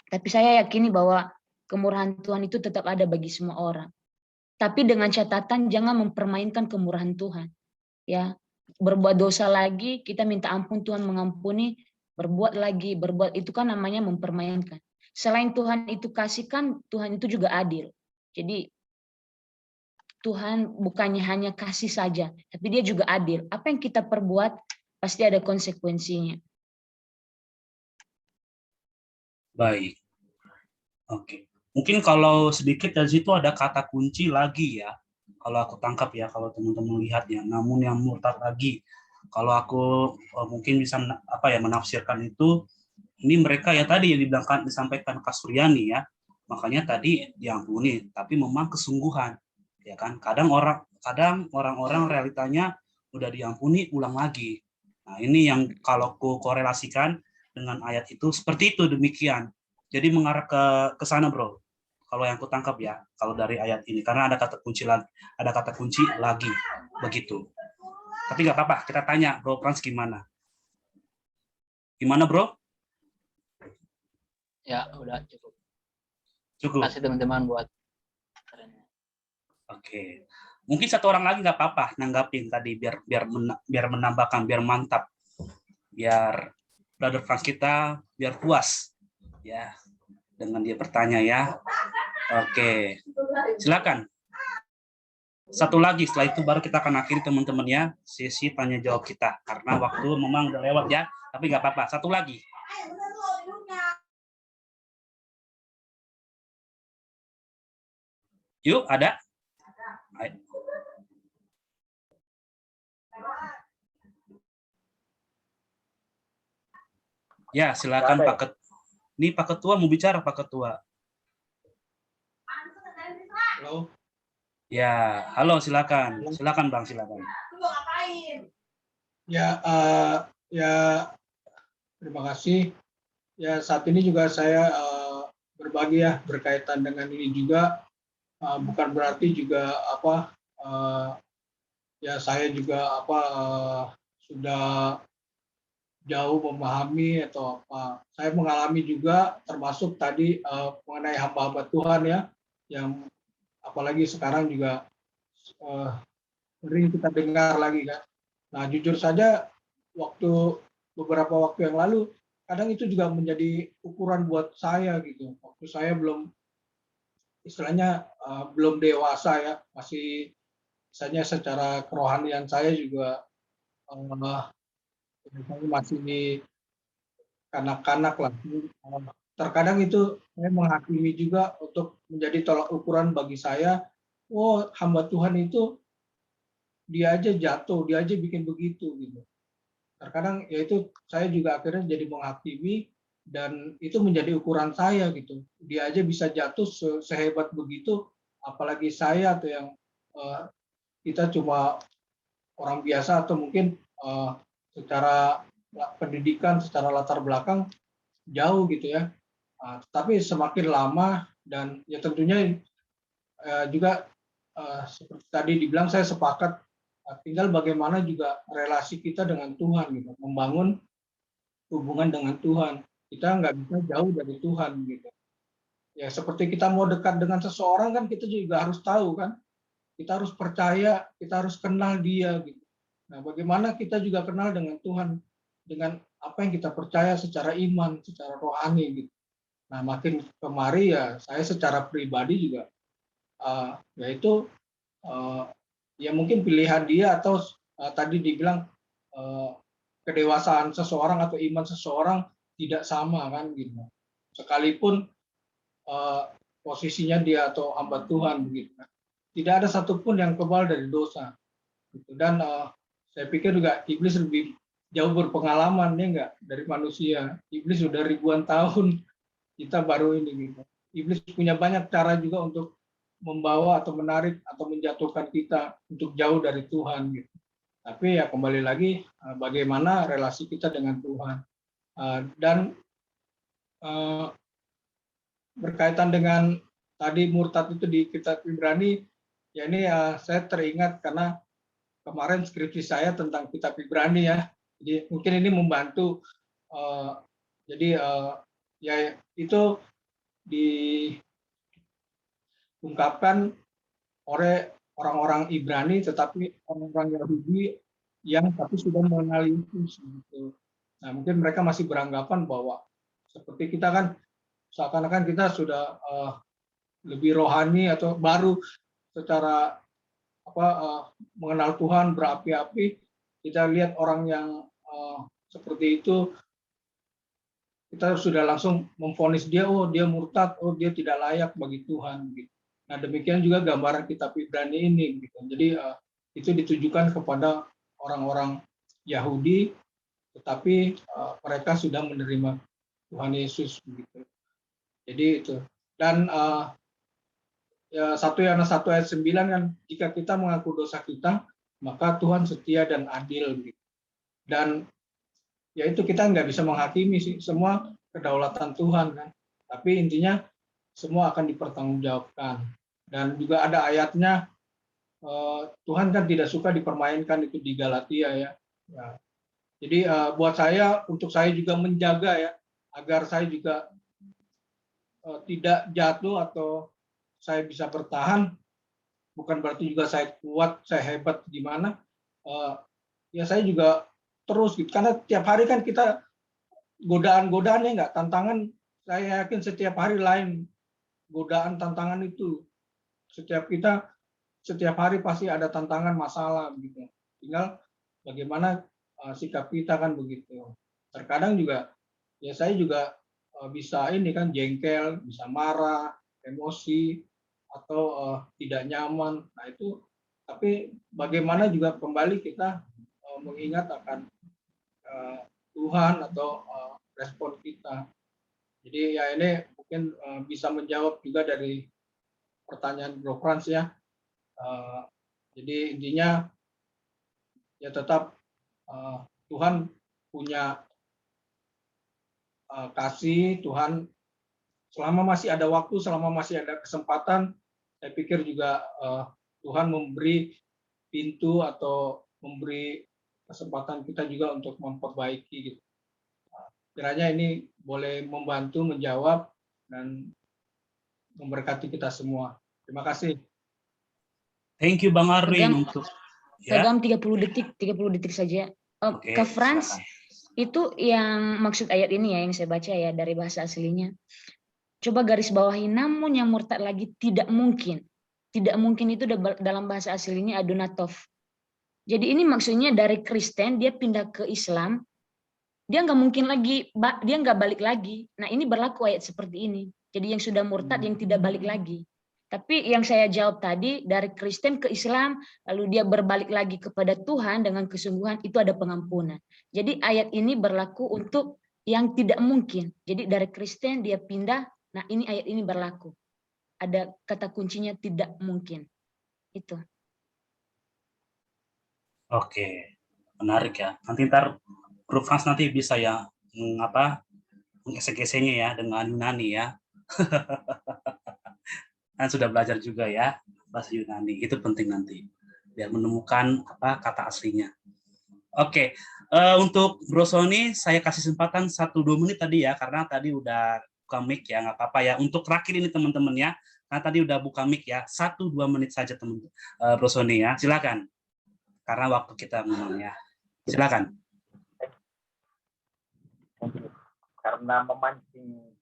Tapi saya yakini bahwa kemurahan Tuhan itu tetap ada bagi semua orang. Tapi dengan catatan jangan mempermainkan kemurahan Tuhan. Ya, berbuat dosa lagi, kita minta ampun, Tuhan mengampuni, berbuat lagi, berbuat itu kan namanya mempermainkan. Selain Tuhan itu kasihkan, Tuhan itu juga adil. Jadi Tuhan bukannya hanya kasih saja, tapi Dia juga adil. Apa yang kita perbuat pasti ada konsekuensinya. Baik. Oke. Mungkin kalau sedikit dari situ ada kata kunci lagi ya. Kalau aku tangkap ya, kalau teman-teman lihat ya. Namun yang murtad lagi. Kalau aku mungkin bisa menafsirkan itu, ini mereka ya tadi yang disampaikan Kak Suryani ya. Makanya tadi diampuni, tapi memang kesungguhan. Ya kan? Kadang orang-orang realitanya udah diampuni ulang lagi. Nah, ini yang kalau aku korelasikan dengan ayat itu seperti itu demikian. Jadi mengarah ke sana, Bro. Kalau yang aku tangkap ya, kalau dari ayat ini karena ada kata kunci lagi begitu. Tapi nggak apa-apa, kita tanya Bro Frans gimana? Gimana, Bro? Ya, udah cukup. Cukup. Kasih teman-teman buat. Oke. Mungkin satu orang lagi nggak apa-apa nanggapin tadi biar menambahkan, biar mantap. Biar Brother Frans kita biar puas. Ya, dengan dia bertanya ya. Oke, silakan. Satu lagi, setelah itu baru kita akan akhiri teman-teman ya sesi tanya jawab kita karena waktu memang udah lewat ya, tapi nggak apa-apa. Satu lagi. Yuk, ada? Ya, silakan Pak Ketua. Ini Pak Ketua mau bicara, Pak Ketua. Halo. Ya, halo, silakan. Silakan Bang, silakan. Ya, terima kasih. Ya, saat ini juga saya berbagi ya berkaitan dengan ini juga. Bukan berarti juga ya saya juga sudah jauh memahami atau apa. Saya mengalami juga termasuk tadi mengenai hamba-hamba Tuhan ya, yang apalagi sekarang juga sering kita dengar lagi kan. Nah, jujur saja beberapa waktu yang lalu, kadang itu juga menjadi ukuran buat saya gitu. Waktu saya belum, istilahnya belum dewasa ya, masih misalnya secara kerohanian saya juga masih di kanak-kanak lah. Terkadang itu saya menghakimi juga untuk menjadi tolak ukuran bagi saya. Oh, hamba Tuhan itu dia aja jatuh, dia aja bikin begitu gitu. Terkadang ya itu saya juga akhirnya jadi menghakimi dan itu menjadi ukuran saya gitu. Dia aja bisa jatuh sehebat begitu, apalagi saya atau yang kita cuma orang biasa atau mungkin secara pendidikan, secara latar belakang jauh gitu ya. Tapi semakin lama dan ya tentunya juga seperti tadi dibilang, saya sepakat, tinggal bagaimana juga relasi kita dengan Tuhan gitu, membangun hubungan dengan Tuhan. Kita nggak bisa jauh dari Tuhan gitu. Ya seperti kita mau dekat dengan seseorang kan kita juga harus tahu kan, kita harus percaya, kita harus kenal dia gitu. Nah, bagaimana kita juga kenal dengan Tuhan dengan apa yang kita percaya secara iman, secara rohani gitu. Nah, makin kemari ya saya secara pribadi juga yaitu ya mungkin pilihan dia atau tadi dibilang kedewasaan seseorang atau iman seseorang tidak sama kan gitu. Sekalipun posisinya dia atau hamba Tuhan begitu. Tidak ada satupun yang kebal dari dosa. Gitu. Dan saya pikir juga iblis lebih jauh berpengalaman ya enggak dari manusia. Iblis sudah ribuan tahun, kita baru ini gitu. Iblis punya banyak cara juga untuk membawa atau menarik atau menjatuhkan kita untuk jauh dari Tuhan gitu. Tapi ya kembali lagi bagaimana relasi kita dengan Tuhan. Dan berkaitan dengan tadi murtad itu di kitab Ibrani, ya ini saya teringat karena kemarin skripsi saya tentang kitab Ibrani ya. Jadi mungkin ini membantu. Jadi ya itu diungkapkan oleh orang-orang Ibrani, tetapi orang-orang Yahudi yang tapi sudah mengenal Yesus. Gitu. Nah, mungkin mereka masih beranggapan bahwa seperti kita kan, seakan-akan kita sudah lebih rohani atau baru secara mengenal Tuhan berapi-api. Kita lihat orang yang seperti itu, kita sudah langsung memvonis dia, oh dia murtad, oh dia tidak layak bagi Tuhan. Gitu. Nah demikian juga gambaran kitab Ibrani ini. Gitu. Jadi itu ditujukan kepada orang-orang Yahudi, tetapi mereka sudah menerima Tuhan Yesus. Gitu. Jadi itu. Dan ya, 1 Yohanes 1 ayat 9 kan, jika kita mengaku dosa kita, maka Tuhan setia dan adil. Gitu. Dan ya itu kita nggak bisa menghakimi sih, semua kedaulatan Tuhan kan. Tapi intinya semua akan dipertanggungjawabkan. Dan juga ada ayatnya, Tuhan kan tidak suka dipermainkan itu di Galatia ya. Jadi buat saya, untuk saya juga menjaga ya, agar saya juga tidak jatuh atau saya bisa bertahan, bukan berarti juga saya kuat, saya hebat gimana. Ya saya juga terus gitu, karena tiap hari kan kita godaan-godaannya enggak, tantangan saya yakin setiap hari lain, godaan tantangan itu setiap hari pasti ada tantangan masalah gitu. Tinggal bagaimana sikap kita kan begitu. Terkadang juga ya saya juga bisa ini kan jengkel, bisa marah, emosi atau tidak nyaman. Nah itu, tapi bagaimana juga kembali kita mengingat akan Tuhan atau respon kita. Jadi ya ini mungkin bisa menjawab juga dari pertanyaan Bro Frans ya. Jadi intinya ya tetap Tuhan punya kasih, Tuhan selama masih ada waktu, selama masih ada kesempatan, saya pikir juga Tuhan memberi pintu atau memberi kesempatan kita juga untuk memperbaiki gitu. kiranya ini boleh membantu menjawab dan memberkati kita semua. Terima kasih. Thank you Bang Arwin Gam, untuk ya. Gam 30 detik saja. Oke, Ke Frans, silakan. itu yang maksud ayat ini ya, yang saya baca ya dari bahasa aslinya. Coba garis bawahi, namun yang murtad lagi tidak mungkin. Tidak mungkin itu dalam bahasa aslinya adonatov. Jadi ini maksudnya dari Kristen dia pindah ke Islam, dia nggak mungkin lagi, dia nggak balik lagi. Nah ini berlaku ayat seperti ini. Jadi yang sudah murtad yang tidak balik lagi. Tapi yang saya jawab tadi dari Kristen ke Islam, lalu dia berbalik lagi kepada Tuhan dengan kesungguhan, itu ada pengampunan. Jadi ayat ini berlaku untuk yang tidak mungkin. Jadi dari Kristen dia pindah, nah ini ayat ini berlaku. Ada kata kuncinya tidak mungkin. Itu. Oke, menarik ya. Nanti ntar Grup Frans nanti bisa ya mengeksekusinya ya dengan Yunani ya. Kan sudah belajar juga ya bahasa Yunani, itu penting nanti biar menemukan kata aslinya. Oke, untuk Bro Sony saya kasih kesempatan 1-2 menit tadi ya, karena tadi udah buka mic ya, nggak apa-apa ya. Untuk terakhir ini teman-teman ya, karena tadi udah buka mic ya, 1-2 menit saja teman Bro Sony ya, silakan. Karena waktu kita memang ya, silakan. Karena memancing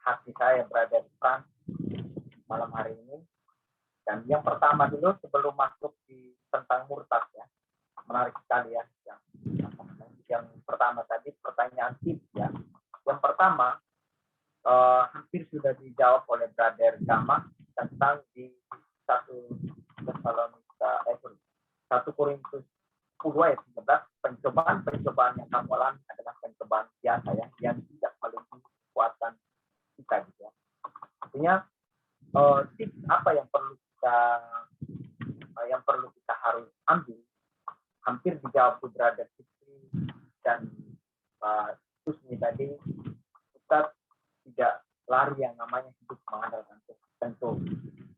hati saya berada di Frans malam hari ini. Dan yang pertama dulu sebelum masuk di tentang murtad ya, menarik sekali ya. Yang pertama tadi pertanyaan tips ya. Yang pertama hampir sudah dijawab oleh Brother Gama tentang di 1 Korintus 10 ayat 13, pencobaan yang kamu alami adalah pencobaan biasa ya, yang tidak melebihi kekuatan kita gitu ya. Artinya tips apa yang perlu kita harus ambil, hampir dijawab Brother Fitri dan Susmi tadi. Kita tidak lari yang namanya hidup mengandalkan tentu.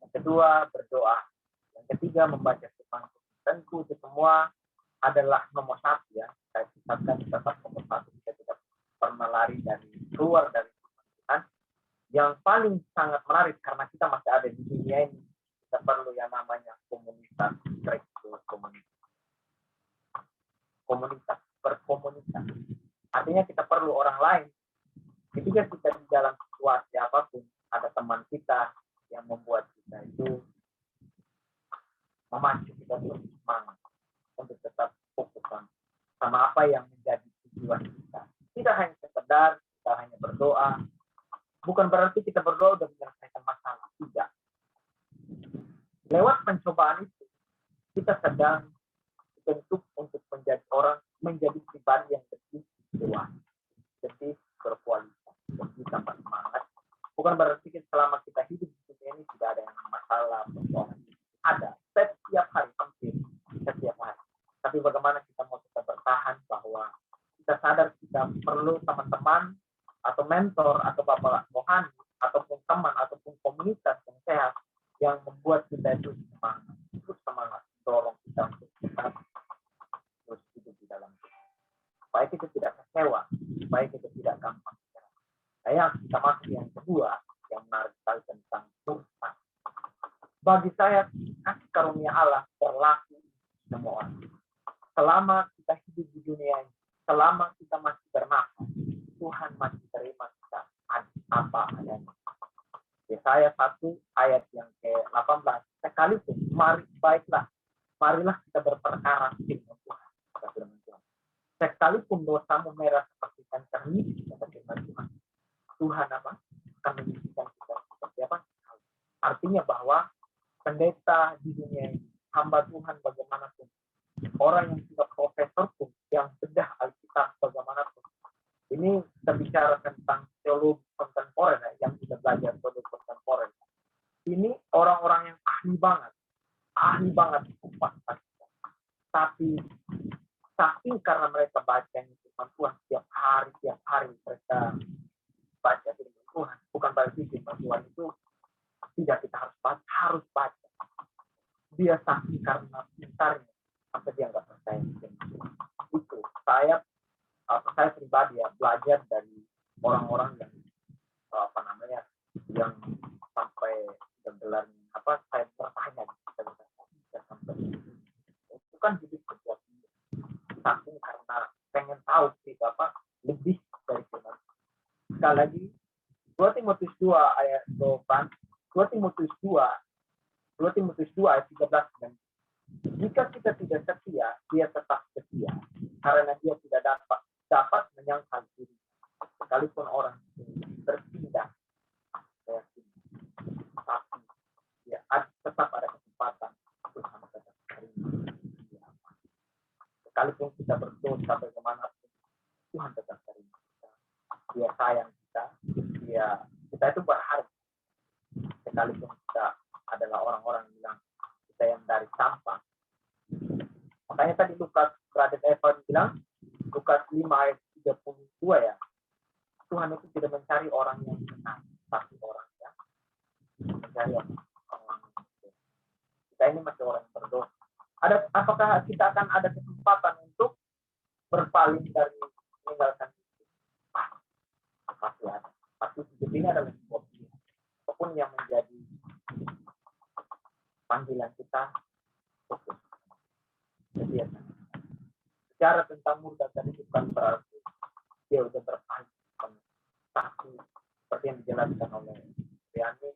Yang kedua, berdoa. Yang ketiga, membaca firman. Tentu itu semua adalah nomor 1 ya. Saya kisahkan tetap nomor 1. Kita tidak pernah lari keluar dari Tuhan. Yang paling sangat menarik karena kita masih ada di dunia ini, kita perlu yang namanya komunitas, berkomunitas. Artinya kita perlu orang lain. Ketika kita di dalam situasi apapun, ada teman kita yang membuat kita itu memacu kita untuk semangat, untuk tetap fokus sama apa yang menjadi tujuan kita. Tidak hanya sekedar kita hanya berdoa. Bukan berarti kita berdoa sudah menyelesaikan masalah. Tidak. Lewat pencobaan itu, kita sedang dibentuk untuk menjadi pribadi yang lebih dewasa, lebih berkualitas, lebih tambah semangat. Bukan berarti selama kita hidup di dunia ini tidak ada yang masalah, persoalan. Ada setiap hari, hampir setiap hari. Tapi bagaimana kita mau tetap bertahan bahwa kita sadar kita perlu teman-teman atau mentor atau bapak rohani ataupun teman ataupun komunitas yang sehat yang membuat kita itu semangat, dorong kita untuk kita terus hidup di dalam itu. Supaya kita tidak kecewa, supaya kita tidak gampang. Nah, kita masuk yang kedua yang menarik sekali tentang murtad. Bagi saya kasih karunia Allah berlaku semua orang. Selama kita hidup di dunia ini, selama kita masih bernafas, Tuhan masih terima kita apa adanya. Yesaya 1 ayat yang ke-18, sekalipun marilah kita berperkara dengan Tuhan. Sekalipun dosamu merah seperti kancing, kata firman Tuhan. Tuhan akan menyisikan kita seperti apa? Artinya bahwa pendeta di dunia ini, hamba Tuhan bagaimanapun, orang yang sudah profesor pun, yang bedah Alkitab bagaimanapun, ini kita bicara tentang teologi kontemporer yang sudah belajar teologi kontemporer. Ini orang-orang yang ahli banget kupas. Tapi saking karena mereka baca firman Tuhan tiap hari mereka baca firman Tuhan. Bukan berarti firman Tuhan itu tidak kita harus baca. Dia saking karena pintarnya sampai dia nggak percaya firman Tuhan. Itu saya saya pribadi ya belajar dari orang-orang yang yang sampai benar saya bertanya sampai itu kan jadi sebuah saking karena pengen tahu sih lebih dari firman. Sekali lagi 2 Timotius 2 ayat 2 Timotius 2 ayat 13 dan jika kita tidak setia, dia tetap setia karena dia tidak dapat menyangkal diri sekalipun orang berpindah tapi ya tetap ada kesempatan Tuhan tetap terima sekalipun kita berdosa bagaimanapun Tuhan tetap terima dia sayang kita itu berharga sekalipun kita adalah orang-orang yang kita yang dari sampah. Makanya tadi Brother Evan bilang Lukas 5 ayat 32 ya, Tuhan itu tidak mencari orang yang benar tapi orang yang mencari orang yang kita ini masih orang yang berdosa. Apakah kita akan ada kesempatan untuk berpaling dari meninggalkan itu? Pasti ada. Pasti hidup ini adalah sebuah pilihan. Apapun yang menjadi panggilan kita, fokus. Jadi ya, bicara tentang murtad tadi bukan berarti dia udah berpaling, tapi seperti yang dijelaskan oleh Riani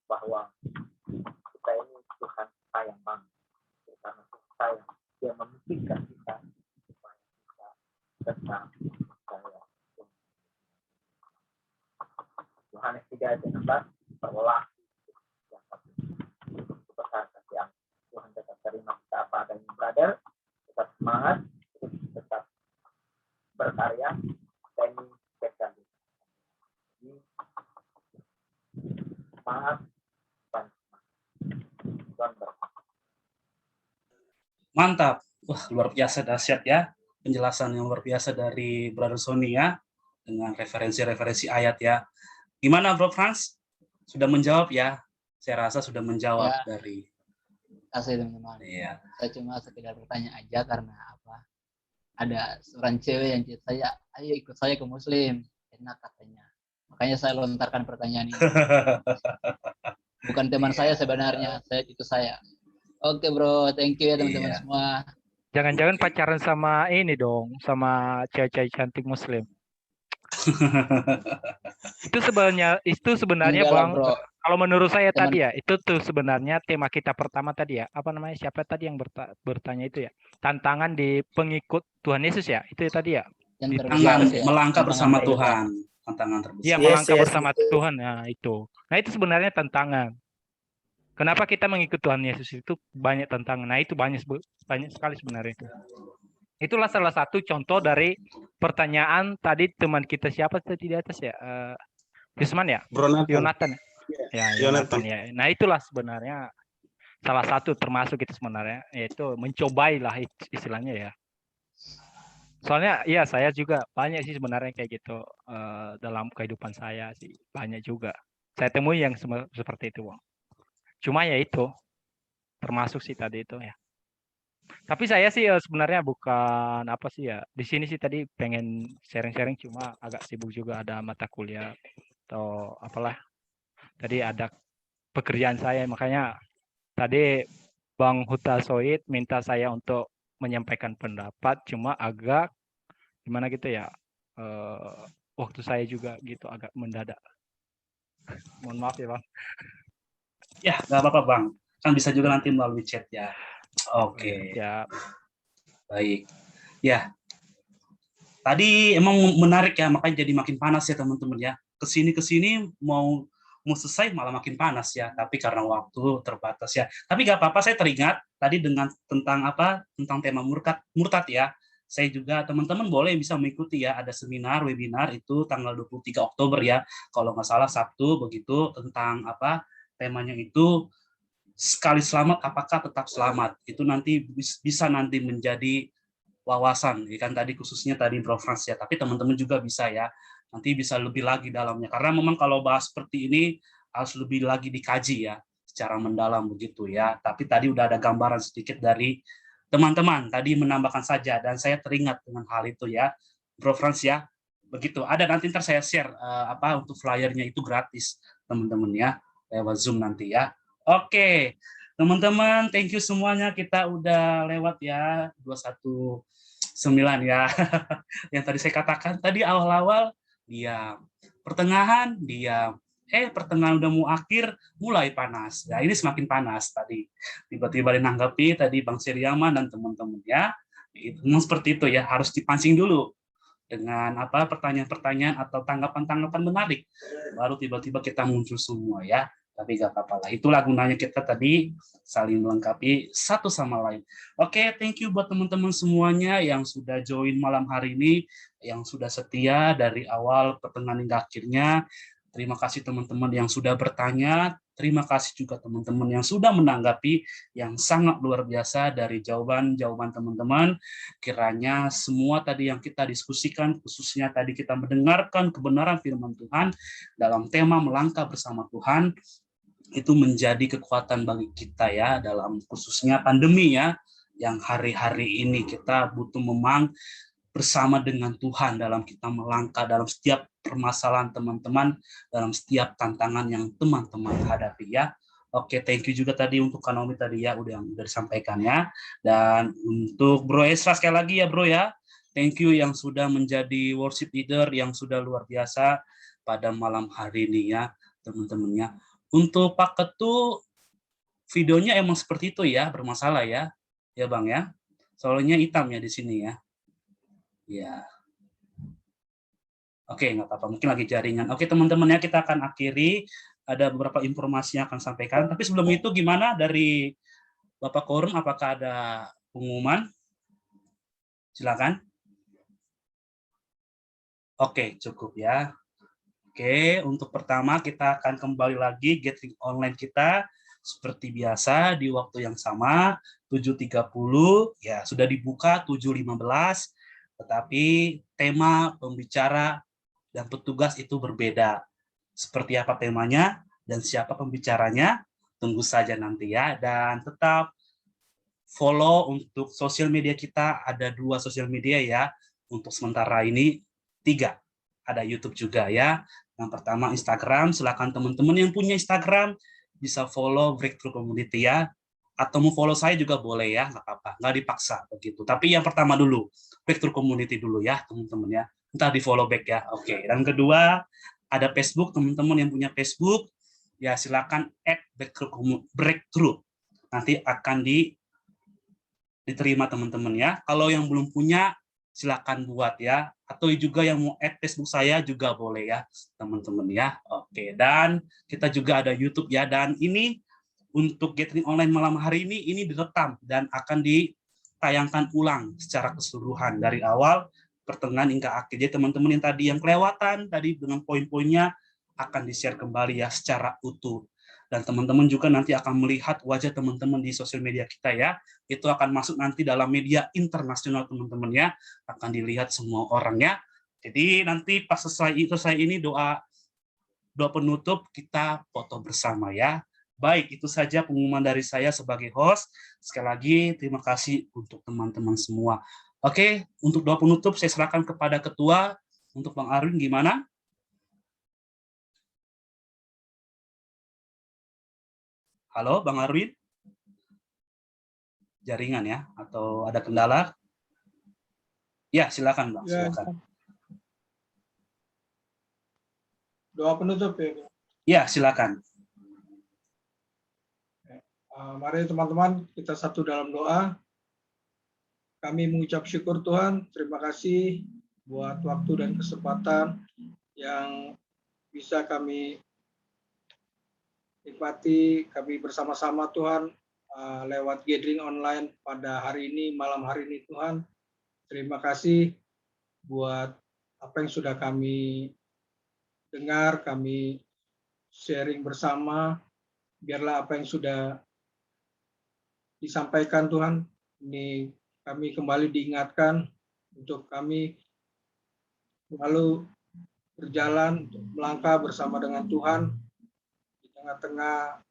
bahwa kita ini Tuhan sayang banget, karena Tuhan sayang dia memikirkan kita supaya kita tetap percaya. Yohanes 3 ayat 16 berulang besar kasih yang Tuhan tetap terima kita apa adanya brother, tetap semangat, tetap berkarya, dan ini sekali semangat dan Tuhan berkati. Mantap. Wah, luar biasa dahsyat ya. Penjelasan yang luar biasa dari Brother Sony ya. Dengan referensi-referensi ayat ya. Gimana Bro Franz? Sudah menjawab ya? Saya rasa sudah menjawab Ya. dari... Kasih teman-teman. Iya. Saya cuma sekedar bertanya aja karena apa? Ada seorang cewek yang chat saya, ayo ikut saya ke Muslim. Enak katanya. Makanya saya lontarkan pertanyaan ini. Bukan teman saya sebenarnya, itu saya. Oke bro, thank you ya teman-teman semua. Jangan-jangan pacaran sama ini dong, sama cewek-cewek cantik Muslim. itu sebenarnya Enggak lah, Bang, bro. kalau menurut saya tadi ya, itu tuh sebenarnya tema kita pertama tadi ya. Apa namanya? Siapa tadi yang bertanya itu ya? Tantangan di pengikut Tuhan Yesus ya. Itu tadi ya. Melangkah bersama Tuhan. Tantangan terbesar. Iya, melangkah bersama Tuhan. Nah, itu. Nah, itu sebenarnya tantangan. Kenapa kita mengikut Tuhan Yesus itu banyak tantangan. Nah, itu banyak sekali sebenarnya itu. Itulah salah satu contoh dari pertanyaan tadi teman kita siapa tadi di atas ya? Yusman ya? Yonatan. Ya, Yonatan ya. Nah, itulah sebenarnya salah satu termasuk itu sebenarnya, yaitu mencobai lah istilahnya ya. Soalnya ya saya juga banyak sih sebenarnya kayak gitu dalam kehidupan saya sih, banyak juga. Saya temui yang seperti itu, Bang. Cuma ya itu termasuk sih tadi itu ya. Tapi saya sih sebenarnya bukan apa sih ya. Di sini sih tadi pengen sharing-sharing, cuma agak sibuk juga, ada mata kuliah atau apalah. Tadi ada pekerjaan saya, makanya tadi Bang Huta Soid minta saya untuk menyampaikan pendapat, cuma agak gimana gitu ya. Waktu saya juga gitu agak mendadak. Mohon maaf ya Bang. Ya, nggak apa-apa Bang. Kan bisa juga nanti melalui chat ya. Oke. Ya. Baik. Ya. Tadi emang menarik ya, makanya jadi makin panas ya teman-teman ya. Kesini mau selesai malah makin panas ya. Tapi karena waktu terbatas ya. Tapi nggak apa-apa, saya teringat tadi tentang tema murtad ya. Saya juga teman-teman boleh bisa mengikuti ya, ada seminar webinar itu tanggal 23 Oktober ya. Kalau nggak salah Sabtu begitu, tentang temanya itu sekali selamat apakah tetap selamat. Itu nanti bisa nanti menjadi wawasan ya kan, tadi khususnya tadi Bro Franz ya, tapi teman-teman juga bisa ya nanti bisa lebih lagi dalamnya, karena memang kalau bahas seperti ini harus lebih lagi dikaji ya secara mendalam begitu ya. Tapi tadi udah ada gambaran sedikit dari teman-teman tadi, menambahkan saja, dan saya teringat dengan hal itu ya. Bro Frans ya. Begitu. Ada nanti ntar saya share untuk flyernya itu gratis teman-teman ya lewat Zoom nanti ya. Oke. Teman-teman, thank you semuanya. Kita udah lewat ya 219 ya. Yang tadi saya katakan tadi awal-awal diam. Pertengahan diam. Pertengahan udah mau akhir mulai panas. Ya, ini semakin panas tadi. Tiba-tiba dinanggapi tadi Bang Siriaman dan teman-teman ya. Memang seperti itu ya, harus dipancing dulu dengan pertanyaan-pertanyaan atau tanggapan-tanggapan menarik. Baru tiba-tiba kita muncul semua ya. Tapi gak apa-apa lah. Itulah gunanya kita tadi saling melengkapi satu sama lain. Oke, thank you buat teman-teman semuanya yang sudah join malam hari ini, yang sudah setia dari awal pertengahan hingga akhirnya. Terima kasih teman-teman yang sudah bertanya. Terima kasih juga teman-teman yang sudah menanggapi yang sangat luar biasa dari jawaban-jawaban teman-teman. Kiranya semua tadi yang kita diskusikan, khususnya tadi kita mendengarkan kebenaran firman Tuhan dalam tema melangkah bersama Tuhan, itu menjadi kekuatan bagi kita ya dalam khususnya pandemi ya, yang hari-hari ini kita butuh memang bersama dengan Tuhan dalam kita melangkah dalam setiap permasalahan teman-teman, dalam setiap tantangan yang teman-teman hadapi ya. Oke, thank you juga tadi untuk Kanomi tadi ya udah disampaikan ya. Dan untuk Bro Esra sekali lagi ya Bro ya. Thank you yang sudah menjadi worship leader yang sudah luar biasa pada malam hari ini ya, teman-temannya. Untuk Pak Ketu videonya emang seperti itu ya, bermasalah ya. Ya Bang ya. Soalnya hitam ya di sini ya. Ya. Oke, nggak apa-apa. Mungkin lagi jaringan. Oke, teman-teman ya, kita akan akhiri. Ada beberapa informasi yang akan sampaikan. Tapi sebelum itu gimana dari Bapak Korum? Apakah ada pengumuman? Silakan. Oke, cukup ya. Oke, untuk pertama kita akan kembali lagi gathering online kita seperti biasa di waktu yang sama 7.30 ya, sudah dibuka 7.15. Tetapi tema pembicara dan petugas itu berbeda. Seperti apa temanya dan siapa pembicaranya, tunggu saja nanti ya. Dan tetap follow untuk sosial media kita, ada 2 sosial media ya. Untuk sementara ini 3. Ada YouTube juga ya. Yang pertama Instagram, silakan teman-teman yang punya Instagram bisa follow Breakthrough Community ya. Atau mau follow saya juga boleh ya, nggak apa-apa, nggak dipaksa begitu. Tapi yang pertama dulu, Breakthrough Community dulu ya teman-teman ya. Entah di follow back ya. Oke. Dan kedua ada Facebook, teman-teman yang punya Facebook ya silakan @Breakthrough. Nanti akan diterima teman-teman ya. Kalau yang belum punya silakan buat ya. Atau juga yang mau add Facebook saya juga boleh ya teman-teman ya. Oke. Dan kita juga ada YouTube ya. Dan ini untuk gathering online malam hari ini direkam dan akan ditayangkan ulang secara keseluruhan dari awal, pertengahan hingga akhir. Jadi teman-teman yang tadi yang kelewatan tadi dengan poin-poinnya akan di-share kembali ya secara utuh. Dan teman-teman juga nanti akan melihat wajah teman-teman di sosial media kita ya. Itu akan masuk nanti dalam media internasional teman-teman ya. Akan dilihat semua orang ya. Jadi nanti pas selesai ini doa penutup kita foto bersama ya. Baik, itu saja pengumuman dari saya sebagai host. Sekali lagi, terima kasih untuk teman-teman semua. Oke, untuk doa penutup saya serahkan kepada Ketua. Untuk Bang Arwin, gimana? Halo, Bang Arwin? Jaringan ya? Atau ada kendala? Ya, silakan Bang, silakan. Doa penutup ya. Ya, silakan. Mari teman-teman kita satu dalam doa. Kami mengucap syukur Tuhan, terima kasih buat waktu dan kesempatan yang bisa kami nikmati, kami bersama-sama Tuhan lewat gathering online pada hari ini, malam hari ini Tuhan. Terima kasih buat apa yang sudah kami dengar, kami sharing bersama. Biarlah apa yang sudah disampaikan Tuhan, ini kami kembali diingatkan untuk kami selalu berjalan, melangkah bersama dengan Tuhan di tengah-tengah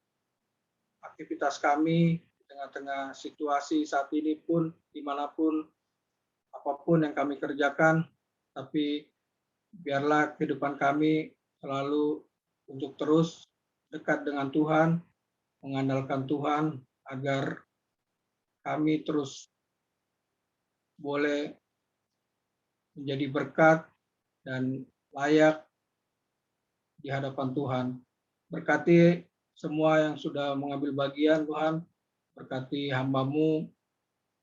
aktivitas kami, di tengah-tengah situasi saat ini pun, dimanapun, apapun yang kami kerjakan, tapi biarlah kehidupan kami selalu untuk terus dekat dengan Tuhan, mengandalkan Tuhan, agar kami terus boleh menjadi berkat dan layak di hadapan Tuhan. Berkati semua yang sudah mengambil bagian, Tuhan. Berkati hamba-Mu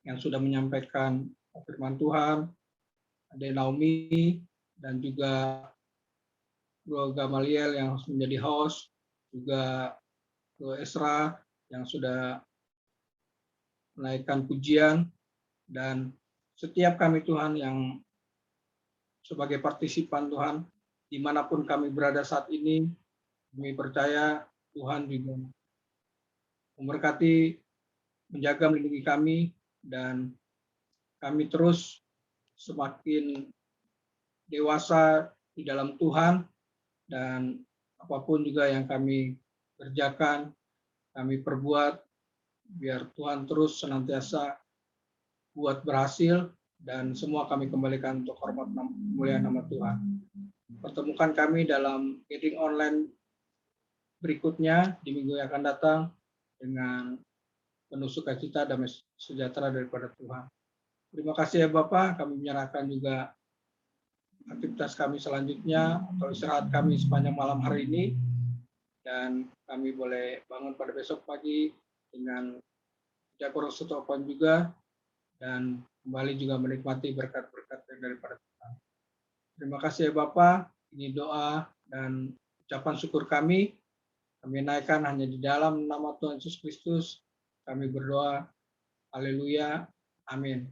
yang sudah menyampaikan firman Tuhan, Ade Naomi, dan juga Bro Gamaliel yang menjadi host, juga Bro Esra yang sudah menaikkan pujian, dan setiap kami Tuhan yang sebagai partisipan Tuhan, dimanapun kami berada saat ini, kami percaya Tuhan juga memberkati, menjaga, melindungi kami, dan kami terus semakin dewasa di dalam Tuhan, dan apapun juga yang kami kerjakan, kami perbuat, biar Tuhan terus senantiasa buat berhasil, dan semua kami kembalikan untuk hormat mulia nama Tuhan. Pertemukan kami dalam meeting online berikutnya di minggu yang akan datang dengan penuh sukacita dan sejahtera daripada Tuhan. Terima kasih ya Bapak, kami menyerahkan juga aktivitas kami selanjutnya atau istirahat kami sepanjang malam hari ini, dan kami boleh bangun pada besok pagi dengan jago setopan juga, dan kembali juga menikmati berkat-berkat daripada Tuhan. Terima kasih ya Bapak, ini doa dan ucapan syukur kami naikkan hanya di dalam nama Tuhan Yesus Kristus. Kami berdoa, haleluya, amin.